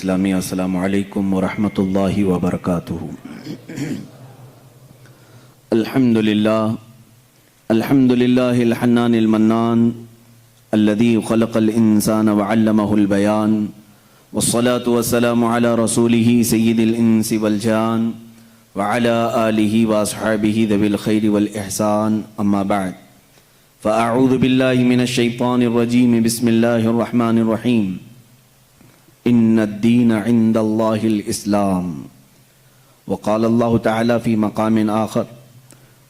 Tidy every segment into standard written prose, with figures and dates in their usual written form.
इस्लामी अस्सलामु अलैकुम वरहमतुल्लाहि वबरकातुहू। अल्हम्दुलिल्लाहिल हन्नानिल मन्नान अल्लज़ी खलक़ल इंसान व अल्लमहुल बयान वस्सलातु वस्सलामु अला रसूलिही सय्यिदिल इंसी वल जान व अला आलिही व अस्हाबिही ज़विल खैरि वल इहसान अम्मा बअद फ़अऊज़ु बिल्लाहि मिनश शैतानिर रजीम बिस्मिल्लाहिर रहमानिर रहीम। इन्नद्दीन इंदल्लाहिल इस्लाम वक़ाल अल्लाहु तआला फ़ी मक़ामिन आख़र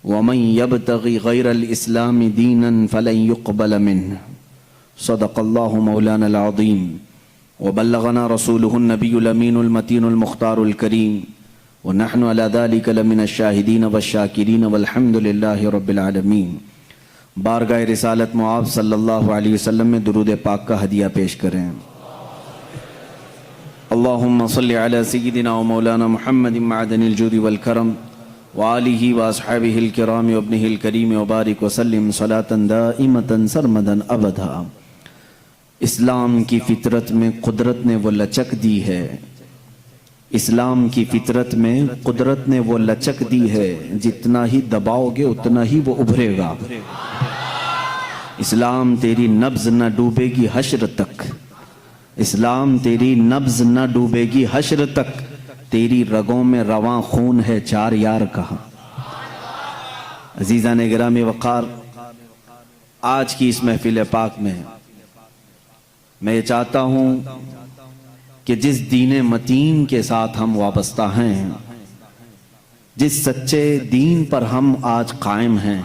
वमन यब्तग़ि गैरल इस्लामि दीनन फ़लन युक़बल मिन्हु सदक़ल्लाहु मौलानल अज़ीम व बल्लग़ना रसूलुहुन नबियुल अमीनुल मतीनुल मुख़्तारुल करीम व नहनु अला ज़ालिका लमिनश शाहिदीन वश्शाकिरीन वल्हम्दुलिल्लाहि रब्बिल आलमीन। बारगाह रिसालत मुआज़ सल्लल्लाहु अलैहि वसल्लम में दुरूद पाक का हदिया पेश करें। अल्लाहुम्मा सल्लि अला सय्यिदिना व मौलाना मुहम्मदिन मअदनिल जूदि वल करम व आलिहि व अस्हाबिहिल किराम व इब्निहिल करीम व बारिक व सल्लिम सलातन दाइमतन सरमदन अबदा। इस्लाम की फितरत में कुदरत ने वो लचक दी है, इस्लाम की फितरत में कुदरत ने वो लचक दी है, जितना ही दबाओगे उतना ही वो उभरेगा। इस्लाम तेरी नब्ज न डूबेगी हश्र तक, इस्लाम तेरी नब्ज न डूबेगी हश्र तक, तेरी रगों में रवां खून है चार यार का। अजीज़ान गिरामी वक़ार, आज की इस महफिल पाक में मैं ये चाहता हूँ कि जिस दीन मतीन के साथ हम वाबस्ता हैं, जिस सच्चे दीन पर हम आज कायम हैं,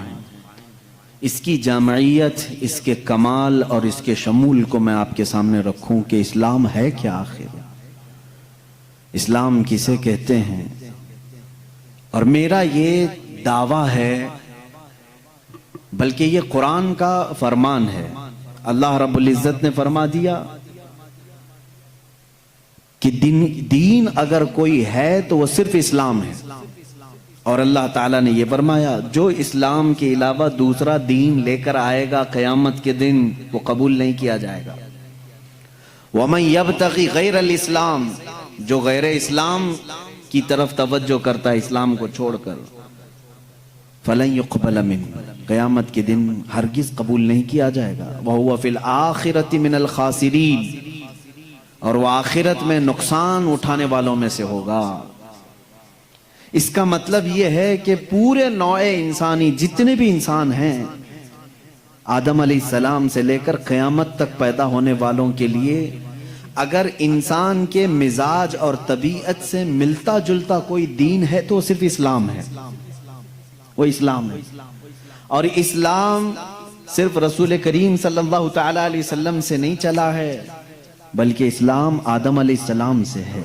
इसकी जामइयत, इसके कमाल और इसके शमूल को मैं आपके सामने रखूं कि इस्लाम है क्या आखिर, इस्लाम किसे कहते हैं। और मेरा ये दावा है, बल्कि ये कुरान का फरमान है। अल्लाह रब्बुल इज़्ज़त ने फरमा दिया कि दीन अगर कोई है तो वो सिर्फ इस्लाम है। और अल्लाह ताला ने यह फरमाया, जो इस्लाम के अलावा दूसरा दीन लेकर आएगा क़यामत के दिन वो कबूल नहीं किया जाएगा। वमन यब्तग़ि गैरल इस्लाम, जो गैर इस्लाम की तरफ तवज्जो करता है इस्लाम को छोड़कर, फलन युक़बल मिन्हु, क़यामत के दिन हरगिज कबूल नहीं किया जाएगा। व हुवा फ़िल आखिरति मिनल खासिरीन, और वह आखिरत में नुकसान उठाने वालों में से होगा। इसका मतलब यह है कि पूरे नौए इंसानी, जितने भी इंसान हैं, आदम अलैहिस्सलाम से लेकर क़यामत तक पैदा होने वालों के लिए, अगर इंसान के मिजाज और तबीयत से मिलता जुलता कोई दीन है तो सिर्फ इस्लाम है, वो इस्लाम है। और इस्लाम सिर्फ रसूल करीम सल्लल्लाहु तआला अलैहि वसल्लम से नहीं चला है, बल्कि इस्लाम आदम अलैहिस्सलाम से है।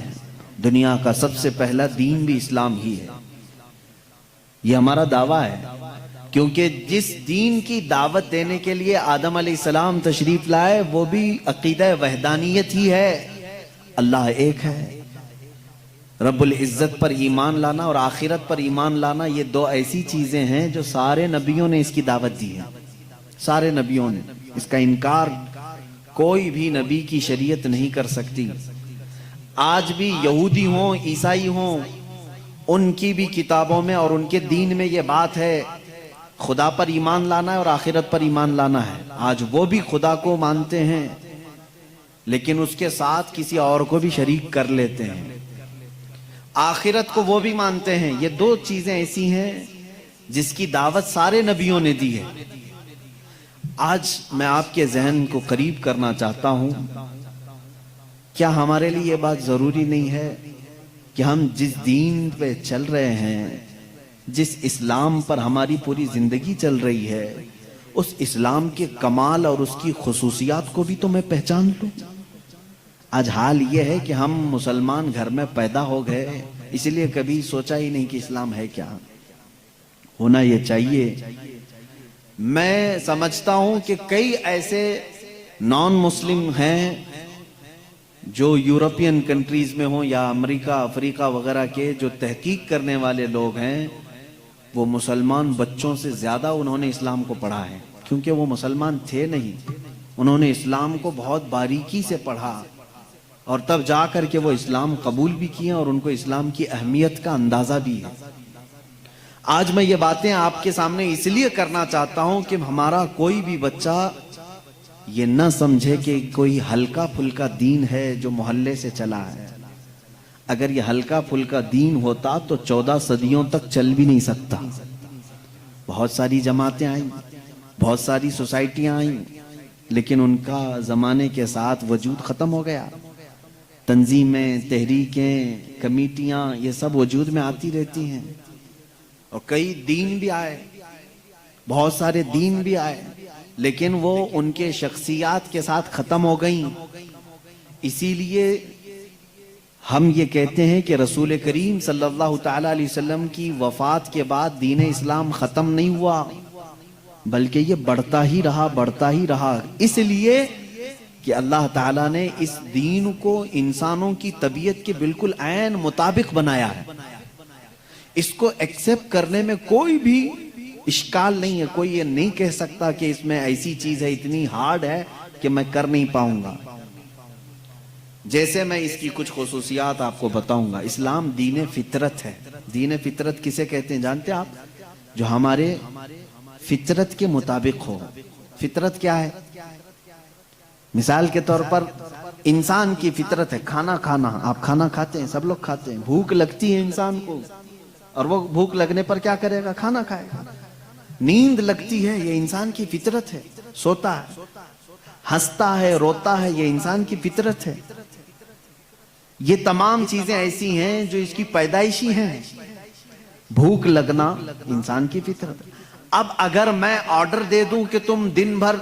दुनिया का सबसे पहला दीन भी इस्लाम ही है। यह हमारा दावा है, क्योंकि जिस दीन की दावत देने के लिए आदम अलैहिस्सलाम तशरीफ लाए वो भी अकीदा वहदानियत ही है। अल्लाह एक है। रब्बुल इज़्ज़त पर ईमान लाना और आखिरत पर ईमान लाना, ये दो ऐसी चीजें हैं जो सारे नबियों ने इसकी दावत दी है। सारे नबियों ने इसका इनकार कोई भी नबी की शरीयत नहीं कर सकती। आज भी यहूदी हों, ईसाई हों, उनकी भी किताबों में और उनके दीन में ये बात है, खुदा पर ईमान लाना है और आखिरत पर ईमान लाना है। आज वो भी खुदा को मानते हैं, लेकिन उसके साथ किसी और को भी शरीक कर लेते हैं। आखिरत को वो भी मानते हैं। ये दो चीजें ऐसी हैं जिसकी दावत सारे नबियों ने दी है। आज मैं आपके जहन को करीब करना चाहता हूं, क्या हमारे लिए ये बात जरूरी नहीं है कि हम जिस दीन पे चल रहे हैं, जिस इस्लाम पर हमारी पूरी जिंदगी चल रही है, उस इस्लाम के कमाल और उसकी खुसूसियात को भी तो मैं पहचान लूं। आज हाल ये है कि हम मुसलमान घर में पैदा हो गए, इसलिए कभी सोचा ही नहीं कि इस्लाम है क्या। होना ये चाहिए। मैं समझता हूं कि कई ऐसे नॉन मुस्लिम हैं जो यूरोपियन कंट्रीज में हो या अमेरिका, अफ्रीका वगैरह के जो तहकीक करने वाले लोग हैं, वो मुसलमान बच्चों से ज्यादा उन्होंने इस्लाम को पढ़ा है, क्योंकि वो मुसलमान थे नहीं। उन्होंने इस्लाम को बहुत बारीकी से पढ़ा और तब जा कर के वो इस्लाम कबूल भी किए और उनको इस्लाम की अहमियत का अंदाजा भी है। आज मैं ये बातें आपके सामने इसलिए करना चाहता हूं कि हमारा कोई भी बच्चा ये न समझे कि कोई हल्का फुल्का दीन है जो मोहल्ले से चला है। अगर ये हल्का फुल्का दीन होता तो 14 सदियों तक चल भी नहीं सकता। बहुत सारी जमातें आई, बहुत सारी सोसाइटियां आई, लेकिन उनका जमाने के साथ वजूद खत्म हो गया। तंजीमें, तहरीकें, कमेटियां, ये सब वजूद में आती रहती हैं और कई दीन भी आए, बहुत सारे दीन भी आए, लेकिन वो उनके शख्सियात के साथ खत्म हो गई। इसीलिए हम ये कहते हैं कि रसूल करीम सल्लल्लाहु ताला अलैहि वसल्लम की वफात के बाद दीन इस्लाम खत्म नहीं हुआ, बल्कि ये बढ़ता ही रहा, बढ़ता ही रहा। इसलिए कि अल्लाह ताला ने इस दीन को इंसानों की तबीयत के बिल्कुल ऐन मुताबिक बनाया है। इसको एक्सेप्ट करने में कोई भी इश्काल नहीं है। कोई ये नहीं कह सकता कि इसमें ऐसी चीज है, इतनी हार्ड है कि मैं कर नहीं पाऊंगा। जैसे मैं इसकी कुछ खुसूसियात आपको बताऊंगा। इस्लाम दीन फितरत है। दीन फितरत किसे कहते हैं जानते हैं आप? जो हमारे फितरत के मुताबिक हो। फितरत क्या है? मिसाल के तौर पर इंसान की फितरत है खाना खाना। आप खाना खाते हैं, सब लोग खाते हैं। भूख लगती है इंसान को और वो भूख लगने पर क्या करेगा? खाना खाएगा। नींद लगती है, ये इंसान की फितरत है। सोता है, हंसता है, रोता है, ये इंसान की फितरत है। ये तमाम चीजें ऐसी हैं जो इसकी पैदाइशी हैं। भूख लगना इंसान की फितरत। अब अगर मैं ऑर्डर दे दूं कि तुम दिन भर,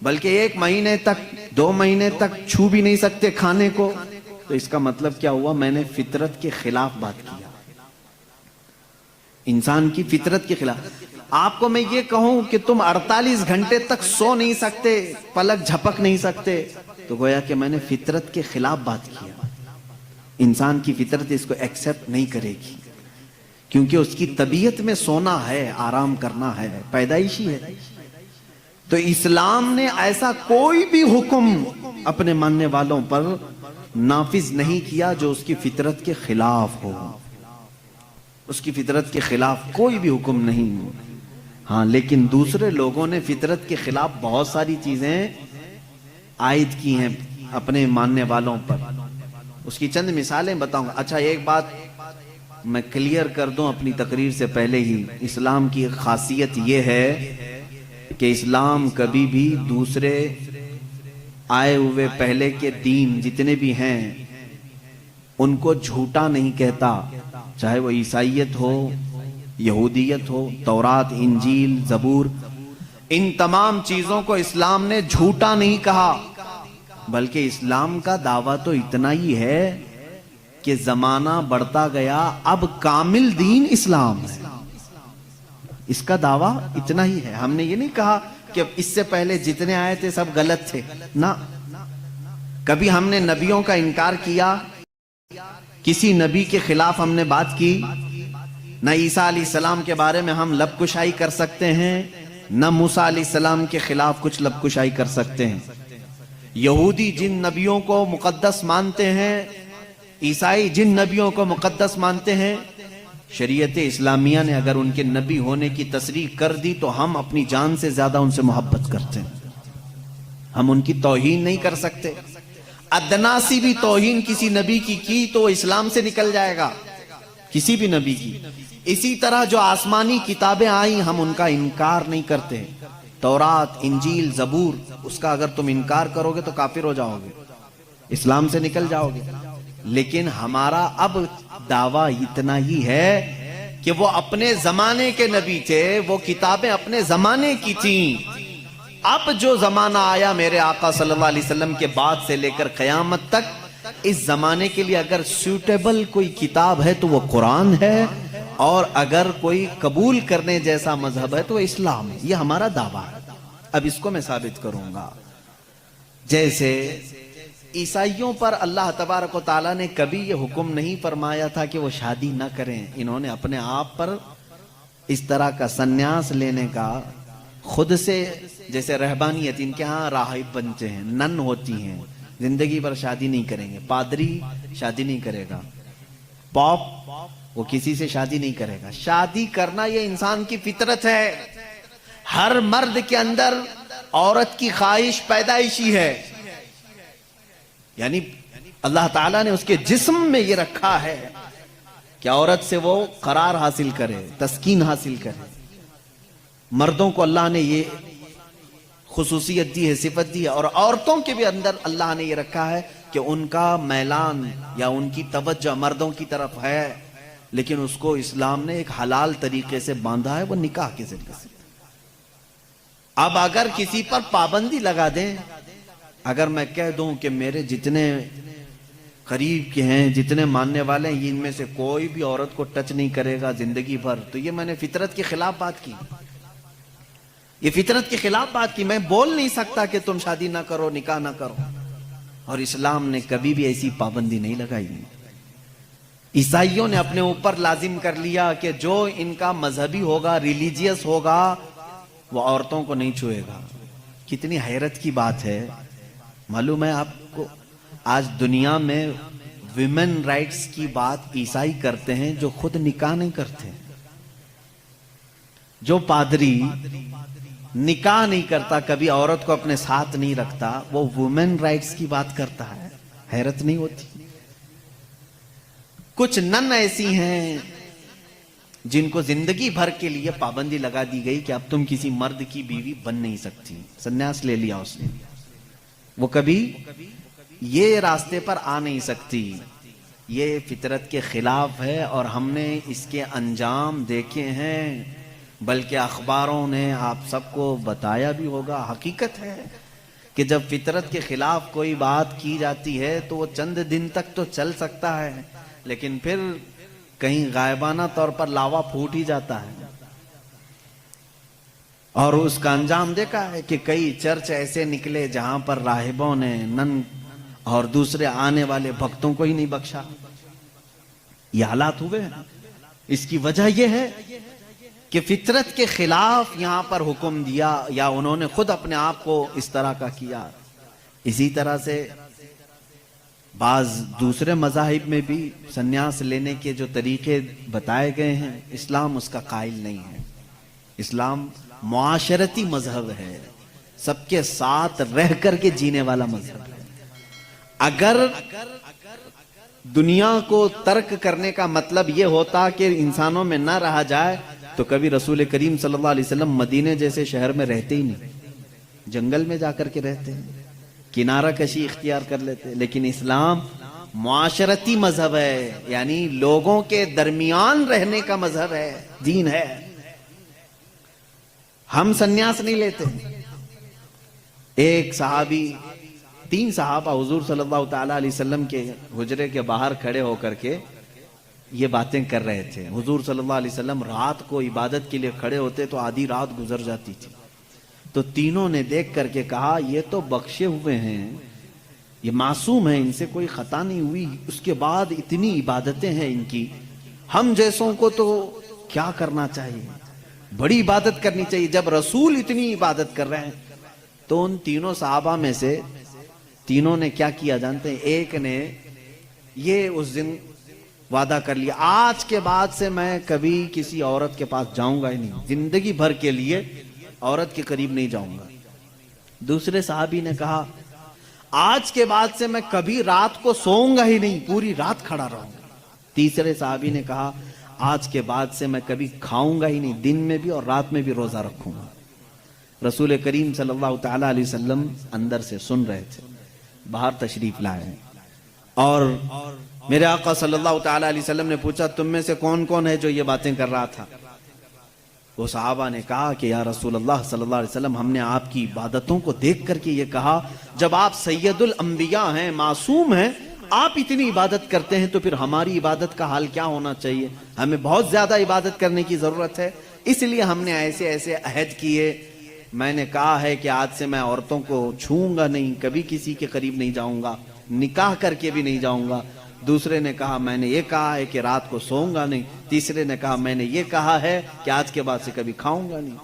बल्कि 1 महीने तक, 2 महीने तक छू भी नहीं सकते खाने को, तो इसका मतलब क्या हुआ? मैंने फितरत के खिलाफ बात किया, इंसान की फितरत के खिलाफ। आपको मैं ये कहूं कि तुम 48 घंटे तक सो नहीं सकते, पलक झपक नहीं सकते, तो गोया कि मैंने फितरत के खिलाफ बात किया। इंसान की फितरत इसको एक्सेप्ट नहीं करेगी, क्योंकि उसकी तबीयत में सोना है, आराम करना है, पैदाइशी है। तो इस्लाम ने ऐसा कोई भी हुक्म अपने मानने वालों पर नाफिज नहीं किया जो उसकी फितरत के खिलाफ हो। उसकी फितरत के खिलाफ कोई भी हुक्म नहीं। हाँ, लेकिन दूसरे लोगों ने फितरत के खिलाफ बहुत सारी चीजें आयद की हैं अपने मानने वालों पर। उसकी चंद मिसालें बताऊंगा। अच्छा, एक बात मैं क्लियर कर दूं अपनी तकरीर से पहले ही। इस्लाम की खासियत यह है कि इस्लाम कभी भी दूसरे आए हुए पहले के दीन जितने भी हैं उनको झूठा नहीं कहता। चाहे वो ईसाईयत हो, यहूदियत हो, तौरात, इंजील, जबूर, इन तमाम चीजों को इस्लाम ने झूठा नहीं कहा। बल्कि इस्लाम का दावा तो इतना ही है कि जमाना बढ़ता गया, अब कामिल दीन इस्लाम है। इसका दावा इतना ही है। हमने ये नहीं कहा कि इससे पहले जितने आए थे सब गलत थे ना। कभी हमने नबियों का इनकार किया? किसी नबी के खिलाफ हमने बात की? न ईसा अलैहिस्सलाम के बारे में हम लबकुशाई कर सकते हैं, न मूसा अलैहिस्सलाम के खिलाफ कुछ लबकुशाई कर सकते हैं। यहूदी जिन नबियों को मुकद्दस मानते हैं, ईसाई जिन नबियों को मुकद्दस मानते हैं, शरीयत इस्लामिया ने अगर उनके नबी होने की तस्रीह कर दी तो हम अपनी जान से ज्यादा उनसे मोहब्बत करते हैं। हम उनकी तौहीन नहीं कर सकते। अदना सी भी तौहीन किसी नबी की तो इस्लाम से निकल जाएगा, किसी भी नबी की। इसी तरह जो आसमानी किताबें आई हम उनका इनकार नहीं करते। तौरात, इंजील, जबूर, उसका अगर तुम इनकार करोगे तो काफिर हो जाओगे, इस्लाम से निकल जाओगे। लेकिन हमारा अब दावा इतना ही है कि वो अपने जमाने के नबी थे, वो किताबें अपने जमाने की थी। अब जो जमाना आया मेरे आका सल्लल्लाहु अलैहि वसल्लम के बाद से लेकर कयामत तक, इस जमाने के लिए अगर सूटेबल कोई किताब है तो वो कुरान है, और अगर कोई कबूल करने जैसा मजहब है तो वो इस्लाम है। ये हमारा दावा है। अब इसको मैं साबित करूंगा। जैसे ईसाइयों पर अल्लाह तबारक व तआला ने कभी ये हुक्म नहीं फरमाया था कि वो शादी ना करें। इन्होंने अपने आप पर इस तरह का सन्यास लेने का खुद से, जैसे रहबानियत, इनके यहाँ राहिब बनते हैं, नन होती हैं, जिंदगी भर शादी नहीं करेंगे। पादरी शादी नहीं करेगा, पॉप वो किसी से शादी नहीं करेगा। शादी करना ये इंसान की फितरत है। हर मर्द के अंदर औरत की ख्वाहिश पैदाइशी है, यानी अल्लाह ताला ने उसके जिस्म में ये रखा है कि औरत से वो करार हासिल करे, तस्कीन हासिल करे। मर्दों को अल्लाह ने ये खुसूसियत दी है, सिफत दी है। और औरतों के भी अंदर अल्लाह ने ये रखा है कि उनका मैलान या उनकी तवज्जो मर्दों की तरफ है, लेकिन उसको इस्लाम ने एक हलाल तरीके से बांधा है, वो निकाह के जरिए से। अब अगर किसी पर पाबंदी लगा दें, अगर मैं कह दूं कि मेरे जितने करीब के हैं, जितने मानने वाले हैं, इनमें से कोई भी औरत को टच नहीं करेगा जिंदगी भर, तो ये मैंने फितरत के खिलाफ बात की। ये फितरत के खिलाफ बात की। मैं बोल नहीं सकता कि तुम शादी ना करो, निकाह ना करो। और इस्लाम ने कभी भी ऐसी पाबंदी नहीं लगाई। ईसाइयों ने अपने ऊपर लाजिम कर लिया कि जो इनका मजहबी होगा, रिलीजियस होगा, वो औरतों को नहीं छुएगा। कितनी हैरत की बात है। मालूम है आपको, आज दुनिया में विमेन राइट्स की बात ईसाई करते हैं जो खुद निकाह नहीं करते। जो पादरी निकाह नहीं करता, कभी औरत को अपने साथ नहीं रखता, वो वुमेन राइट्स की बात करता है। हैरत नहीं होती? कुछ नन ऐसी हैं जिनको जिंदगी भर के लिए पाबंदी लगा दी गई कि अब तुम किसी मर्द की बीवी बन नहीं सकती। सन्यास ले लिया उसने, वो कभी ये रास्ते पर आ नहीं सकती। ये फितरत के खिलाफ है और हमने इसके अंजाम देखे हैं, बल्कि अखबारों ने आप सबको बताया भी होगा। हकीकत है कि जब फितरत के खिलाफ कोई बात की जाती है तो वो चंद दिन तक तो चल सकता है, लेकिन फिर कहीं गायबाना तौर पर लावा फूट ही जाता है। और उसका अंजाम देखा है कि कई चर्च ऐसे निकले जहां पर राहिबों ने नन और दूसरे आने वाले भक्तों को ही नहीं बख्शा। ये हालात हुए। इसकी वजह यह है कि फितरत के खिलाफ यहां पर हुक्म दिया, या उन्होंने खुद अपने आप को इस तरह का किया। इसी तरह से बाज दूसरे मज़ाहिब में भी सन्यास लेने के जो तरीके बताए गए हैं, इस्लाम उसका कायल नहीं है। इस्लाम मुआशरती मजहब है, सबके साथ रह करके जीने वाला मजहब है। अगर दुनिया को तर्क करने का मतलब यह होता कि इंसानों में ना रहा जाए, तो कभी रसूल करीम सल्लल्लाहु अलैहि वसल्लम मदीने जैसे शहर में रहते ही नहीं, जंगल में जाकर के रहते हैं, किनारा कशी इख्तियार कर लेते। लेकिन इस्लाम मुआशरती मजहब है, यानी लोगों के दरमियान रहने का मजहब है, दीन है। हम सन्यास नहीं लेते। एक सहाबी, 3 सहाबा हुजूर सल्लल्लाहु ताला अलैहि वसल्लम के हुजरे के बाहर खड़े होकर के ये बातें कर रहे थे। हुजूर सल्लल्लाहु अलैहि वसल्लम रात को इबादत के लिए खड़े होते तो आधी रात गुजर जाती थी। तो तीनों ने देख करके कहा, ये तो बख्शे हुए हैं, ये मासूम है, इनसे कोई खता नहीं हुई, उसके बाद इतनी इबादतें हैं इनकी, हम जैसों को तो क्या करना चाहिए, बड़ी इबादत करनी चाहिए। जब रसूल इतनी इबादत कर रहे हैं, तो उन तीनों सहाबा में से तीनों ने क्या किया जानते हैं? एक ने ये उस दिन वादा कर लिया, आज के बाद से मैं कभी किसी औरत के पास जाऊंगा ही नहीं, जिंदगी भर के लिए औरत के करीब नहीं जाऊंगा। दूसरे साहबी ने कहा, आज के बाद से मैं कभी रात को सोऊंगा ही नहीं, पूरी रात खड़ा रहूंगा। तीसरे साहबी ने कहा, आज के बाद से मैं कभी खाऊंगा ही नहीं, दिन में भी और रात में भी रोजा रखूंगा। रसूल करीम सल्लल्लाहु ताला अलैहि वसल्लम अंदर से सुन रहे थे, बाहर तशरीफ लाए और मेरे आका सल्लल्लाहु ताला अलैहि वसल्लम ने पूछा, तुम में से कौन कौन है जो ये बातें कर रहा था? वो सहाबा ने कहा कि या रसूल अल्लाह सल्लल्लाहु अलैहि वसल्लम, हमने आपकी इबादतों को देख करके ये कहा, जब आप सैयदुल अंबिया हैं, मासूम हैं, आप इतनी इबादत करते हैं, तो फिर हमारी इबादत का हाल क्या होना चाहिए? हमें बहुत ज्यादा इबादत करने की जरूरत है, इसलिए हमने ऐसे ऐसे अहद किए। मैंने कहा है कि आज से मैं औरतों को छूऊंगा नहीं, कभी किसी के करीब नहीं जाऊंगा, निकाह करके भी नहीं जाऊंगा। दूसरे ने कहा, मैंने ये कहा है कि रात को सोऊंगा नहीं। तीसरे ने कहा, मैंने ये कहा है कि आज के बाद से कभी खाऊंगा नहीं।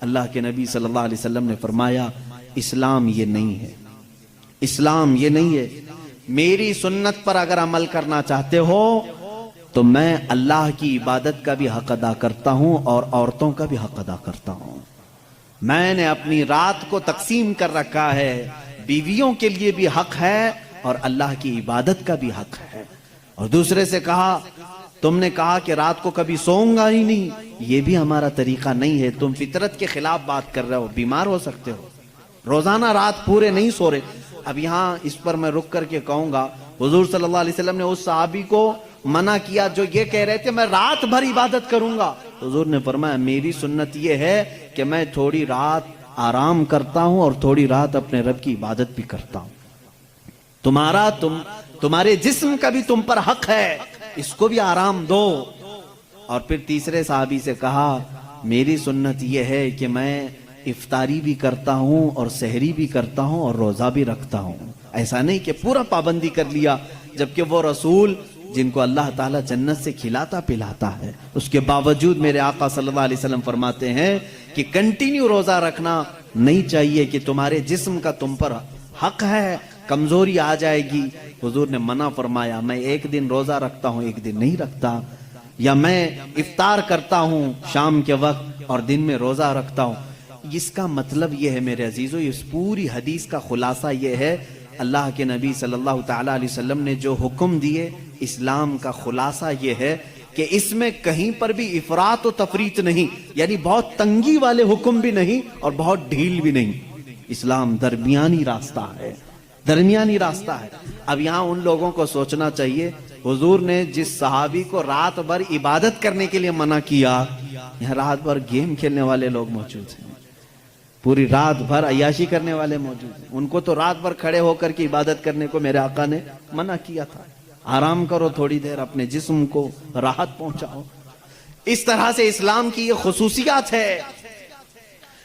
अल्लाह के नबी सल्लल्लाहु अलैहि वसल्लम ने फरमाया, इस्लाम ये नहीं है। इस्लाम ये नहीं है मेरी सुन्नत पर अगर अमल करना चाहते हो तो मैं अल्लाह की इबादत का भी हक अदा करता हूं और औरतों का भी हक अदा करता हूं। मैंने अपनी रात को तकसीम कर रखा है, बीवियों के लिए भी हक है और अल्लाह की इबादत का भी हक है। और दूसरे से कहा, तुमने कहा कि रात को कभी सोऊंगा ही नहीं, ये भी हमारा तरीका नहीं है, तुम फितरत के खिलाफ बात कर रहे हो, बीमार हो सकते हो, रोजाना रात पूरे नहीं सो रहे। अब यहाँ इस पर मैं रुक करके कहूंगा, हुजूर सल्लल्लाहु अलैहि वसल्लम ने उस सहाबी को मना किया जो ये कह रहे थे मैं रात भर इबादत करूंगा। हुजूर ने फरमाया मेरी सुन्नत ये है कि मैं थोड़ी रात आराम करता हूं और थोड़ी रात अपने रब की इबादत भी करता हूं। तुम्हारे जिस्म का भी तुम पर हक है, इसको भी आराम दो। और फिर तीसरे साहबी से कहा मेरी सुन्नत यह है कि मैं इफ्तारी भी करता हूं और सहरी भी करता हूं और रोजा भी रखता हूं। ऐसा नहीं कि पूरा पाबंदी कर लिया, जबकि वो रसूल जिनको अल्लाह ताला जन्नत से खिलाता पिलाता है, उसके बावजूद मेरे आका सल्लल्लाहु अलैहि वसल्लम फरमाते हैं कि कंटिन्यू रोजा रखना नहीं चाहिए, कि तुम्हारे जिस्म का तुम पर हक है, कमजोरी आ जाएगी। हुजूर ने मना फरमाया, मैं एक दिन रोजा रखता हूं एक दिन नहीं रखता, या मैं इफ्तार करता हूं शाम के वक्त और दिन में रोजा रखता हूं। इसका मतलब यह है मेरे अजीजों, इस पूरी हदीस का खुलासा यह है, अल्लाह के नबी सल्लल्लाहु ताला अलैहि वसल्लम ने जो हुक्म दिए, इस्लाम का खुलासा यह है कि इसमें कहीं पर भी इफरात और तफरीत नहीं, यानी बहुत तंगी वाले हुक्म भी नहीं और बहुत ढील भी नहीं। इस्लाम दरमियानी रास्ता है, दरमियानी रास्ता है। अब यहाँ उन लोगों को सोचना चाहिए, हुजूर ने जिस सहाबी को रात भर इबादत करने के लिए मना किया, यहाँ रात भर गेम खेलने वाले लोग मौजूद हैं, पूरी रात भर अय्याशी करने वाले मौजूद हैं। उनको तो रात भर खड़े होकर के इबादत करने को मेरे आका ने मना किया था। आराम करो थोड़ी देर, अपने जिस्म को राहत पहुंचाओ। इस तरह से इस्लाम की ये खुसूसियात है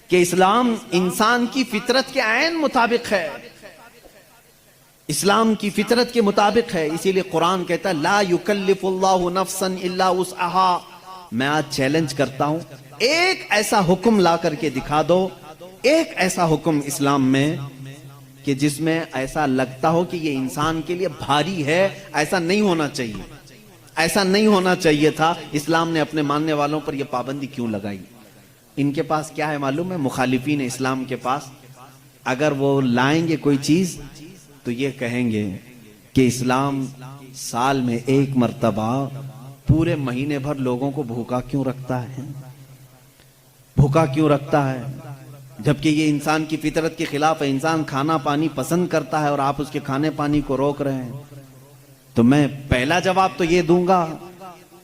कि इस्लाम इंसान की फितरत के ऐन मुताबिक है, इस्लाम की फितरत के मुताबिक है। इसीलिए कुरान कहता है ला युकल्लिफुल्लाहु नफ्सन इल्ला वुसअहा। मैं आज चैलेंज करता हूं, एक ऐसा हुक्म ला करके दिखा दो, एक ऐसा हुक्म इस्लाम में कि जिसमें ऐसा लगता हो कि ये इंसान के लिए भारी है। ऐसा नहीं होना चाहिए, ऐसा नहीं होना चाहिए था। इस्लाम ने अपने मानने वालों पर यह पाबंदी क्यों लगाई? इनके पास क्या है मालूम है? मुखालिफीन इस्लाम के पास अगर वो लाएंगे कोई चीज तो ये कहेंगे कि इस्लाम साल में एक मर्तबा पूरे महीने भर लोगों को भूखा क्यों रखता है, भूखा क्यों रखता है, जबकि ये इंसान की फितरत के खिलाफ है। इंसान खाना पानी पसंद करता है और आप उसके खाने पानी को रोक रहे हैं। तो मैं पहला जवाब तो ये दूंगा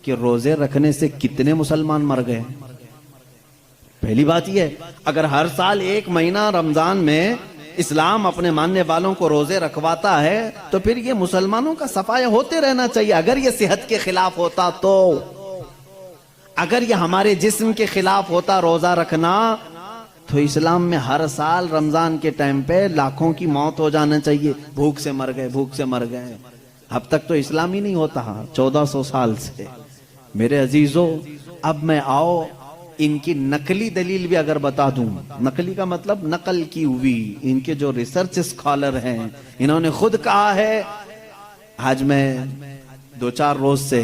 कि रोजे रखने से कितने मुसलमान मर गए। पहली बात यह है, अगर हर साल एक महीना रमजान में इस्लाम अपने मानने वालों को रोजे रखवाता है तो फिर ये मुसलमानों का सफाया होते रहना चाहिए। अगर ये सेहत के खिलाफ होता, तो अगर ये हमारे जिस्म के खिलाफ होता रोजा रखना, तो इस्लाम में हर साल रमजान के टाइम पे लाखों की मौत हो जाना चाहिए, भूख से मर गए, भूख से मर गए। अब तक तो इस्लाम ही नहीं होता 1400 साल से। मेरे अजीजों, अब मैं आओ इनकी नकली दलील भी अगर बता दूं, नकली का मतलब नकल की हुई, इनके जो रिसर्च स्कॉलर हैं इन्होंने खुद कहा है। आज मैं 2-4 रोज से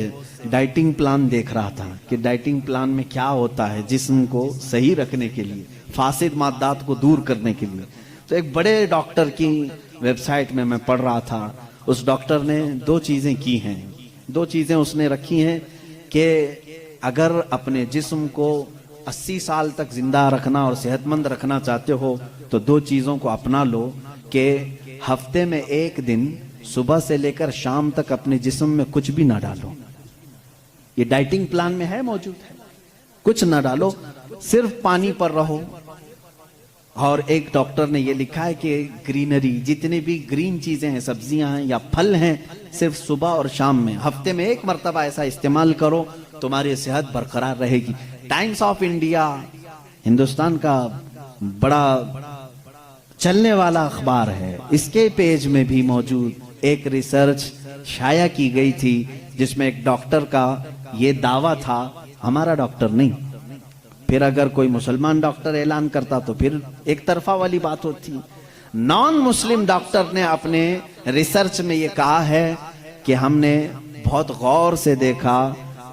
डाइटिंग प्लान देख रहा था कि डाइटिंग प्लान में क्या होता है जिस्म को सही रखने के लिए, फासिद माद्दात को दूर करने के लिए। तो एक बड़े डॉक्टर की वेबसाइट में मैं पढ़ रहा था, उस डॉक्टर ने 2 चीजें की हैं, 2 चीजें उसने रखी हैं कि अगर अपने जिस्म को 80 साल तक जिंदा रखना और सेहतमंद रखना चाहते हो तो 2 चीजों को अपना लो कि हफ्ते में एक दिन सुबह से लेकर शाम तक अपने जिस्म में कुछ भी ना डालो। ये डाइटिंग प्लान में है, मौजूद है। कुछ ना डालो, सिर्फ पानी पर रहो। और एक डॉक्टर ने ये लिखा है कि ग्रीनरी, जितनी भी ग्रीन चीजें हैं, सब्जियां हैं या फल हैं, सिर्फ सुबह और शाम में हफ्ते में एक मर्तबा ऐसा इस्तेमाल करो, तुम्हारी सेहत बरकरार रहेगी। टाइम्स ऑफ इंडिया, हिंदुस्तान का बड़ा चलने वाला अखबार है, इसके पेज में भी मौजूद एक रिसर्च शाया की गई थी जिसमें एक डॉक्टर का ये दावा था, हमारा डॉक्टर नहीं, फिर अगर कोई मुसलमान डॉक्टर ऐलान करता तो फिर एक तरफा वाली बात होती। नॉन मुस्लिम डॉक्टर ने अपने रिसर्च में ये कहा है कि हमने बहुत गौर से देखा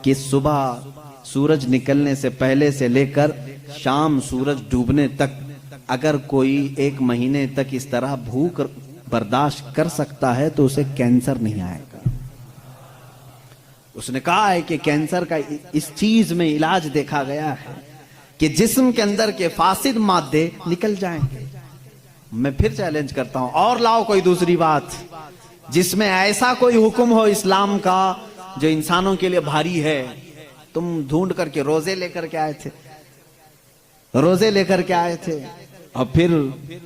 कि सुबह सूरज निकलने से पहले से लेकर शाम सूरज डूबने तक अगर कोई 1 महीने तक इस तरह भूख बर्दाश्त कर सकता है तो उसे कैंसर नहीं आएगा। उसने कहा है कि कैंसर का इस चीज में इलाज देखा गया है कि जिस्म के अंदर के फासिद मादे निकल जाएंगे। मैं फिर चैलेंज करता हूं, और लाओ कोई दूसरी बात जिसमें ऐसा कोई हुक्म हो इस्लाम का जो इंसानों के लिए भारी है। तुम ढूंढ करके रोजे लेकर के आए थे, रोजे लेकर के आए थे, और फिर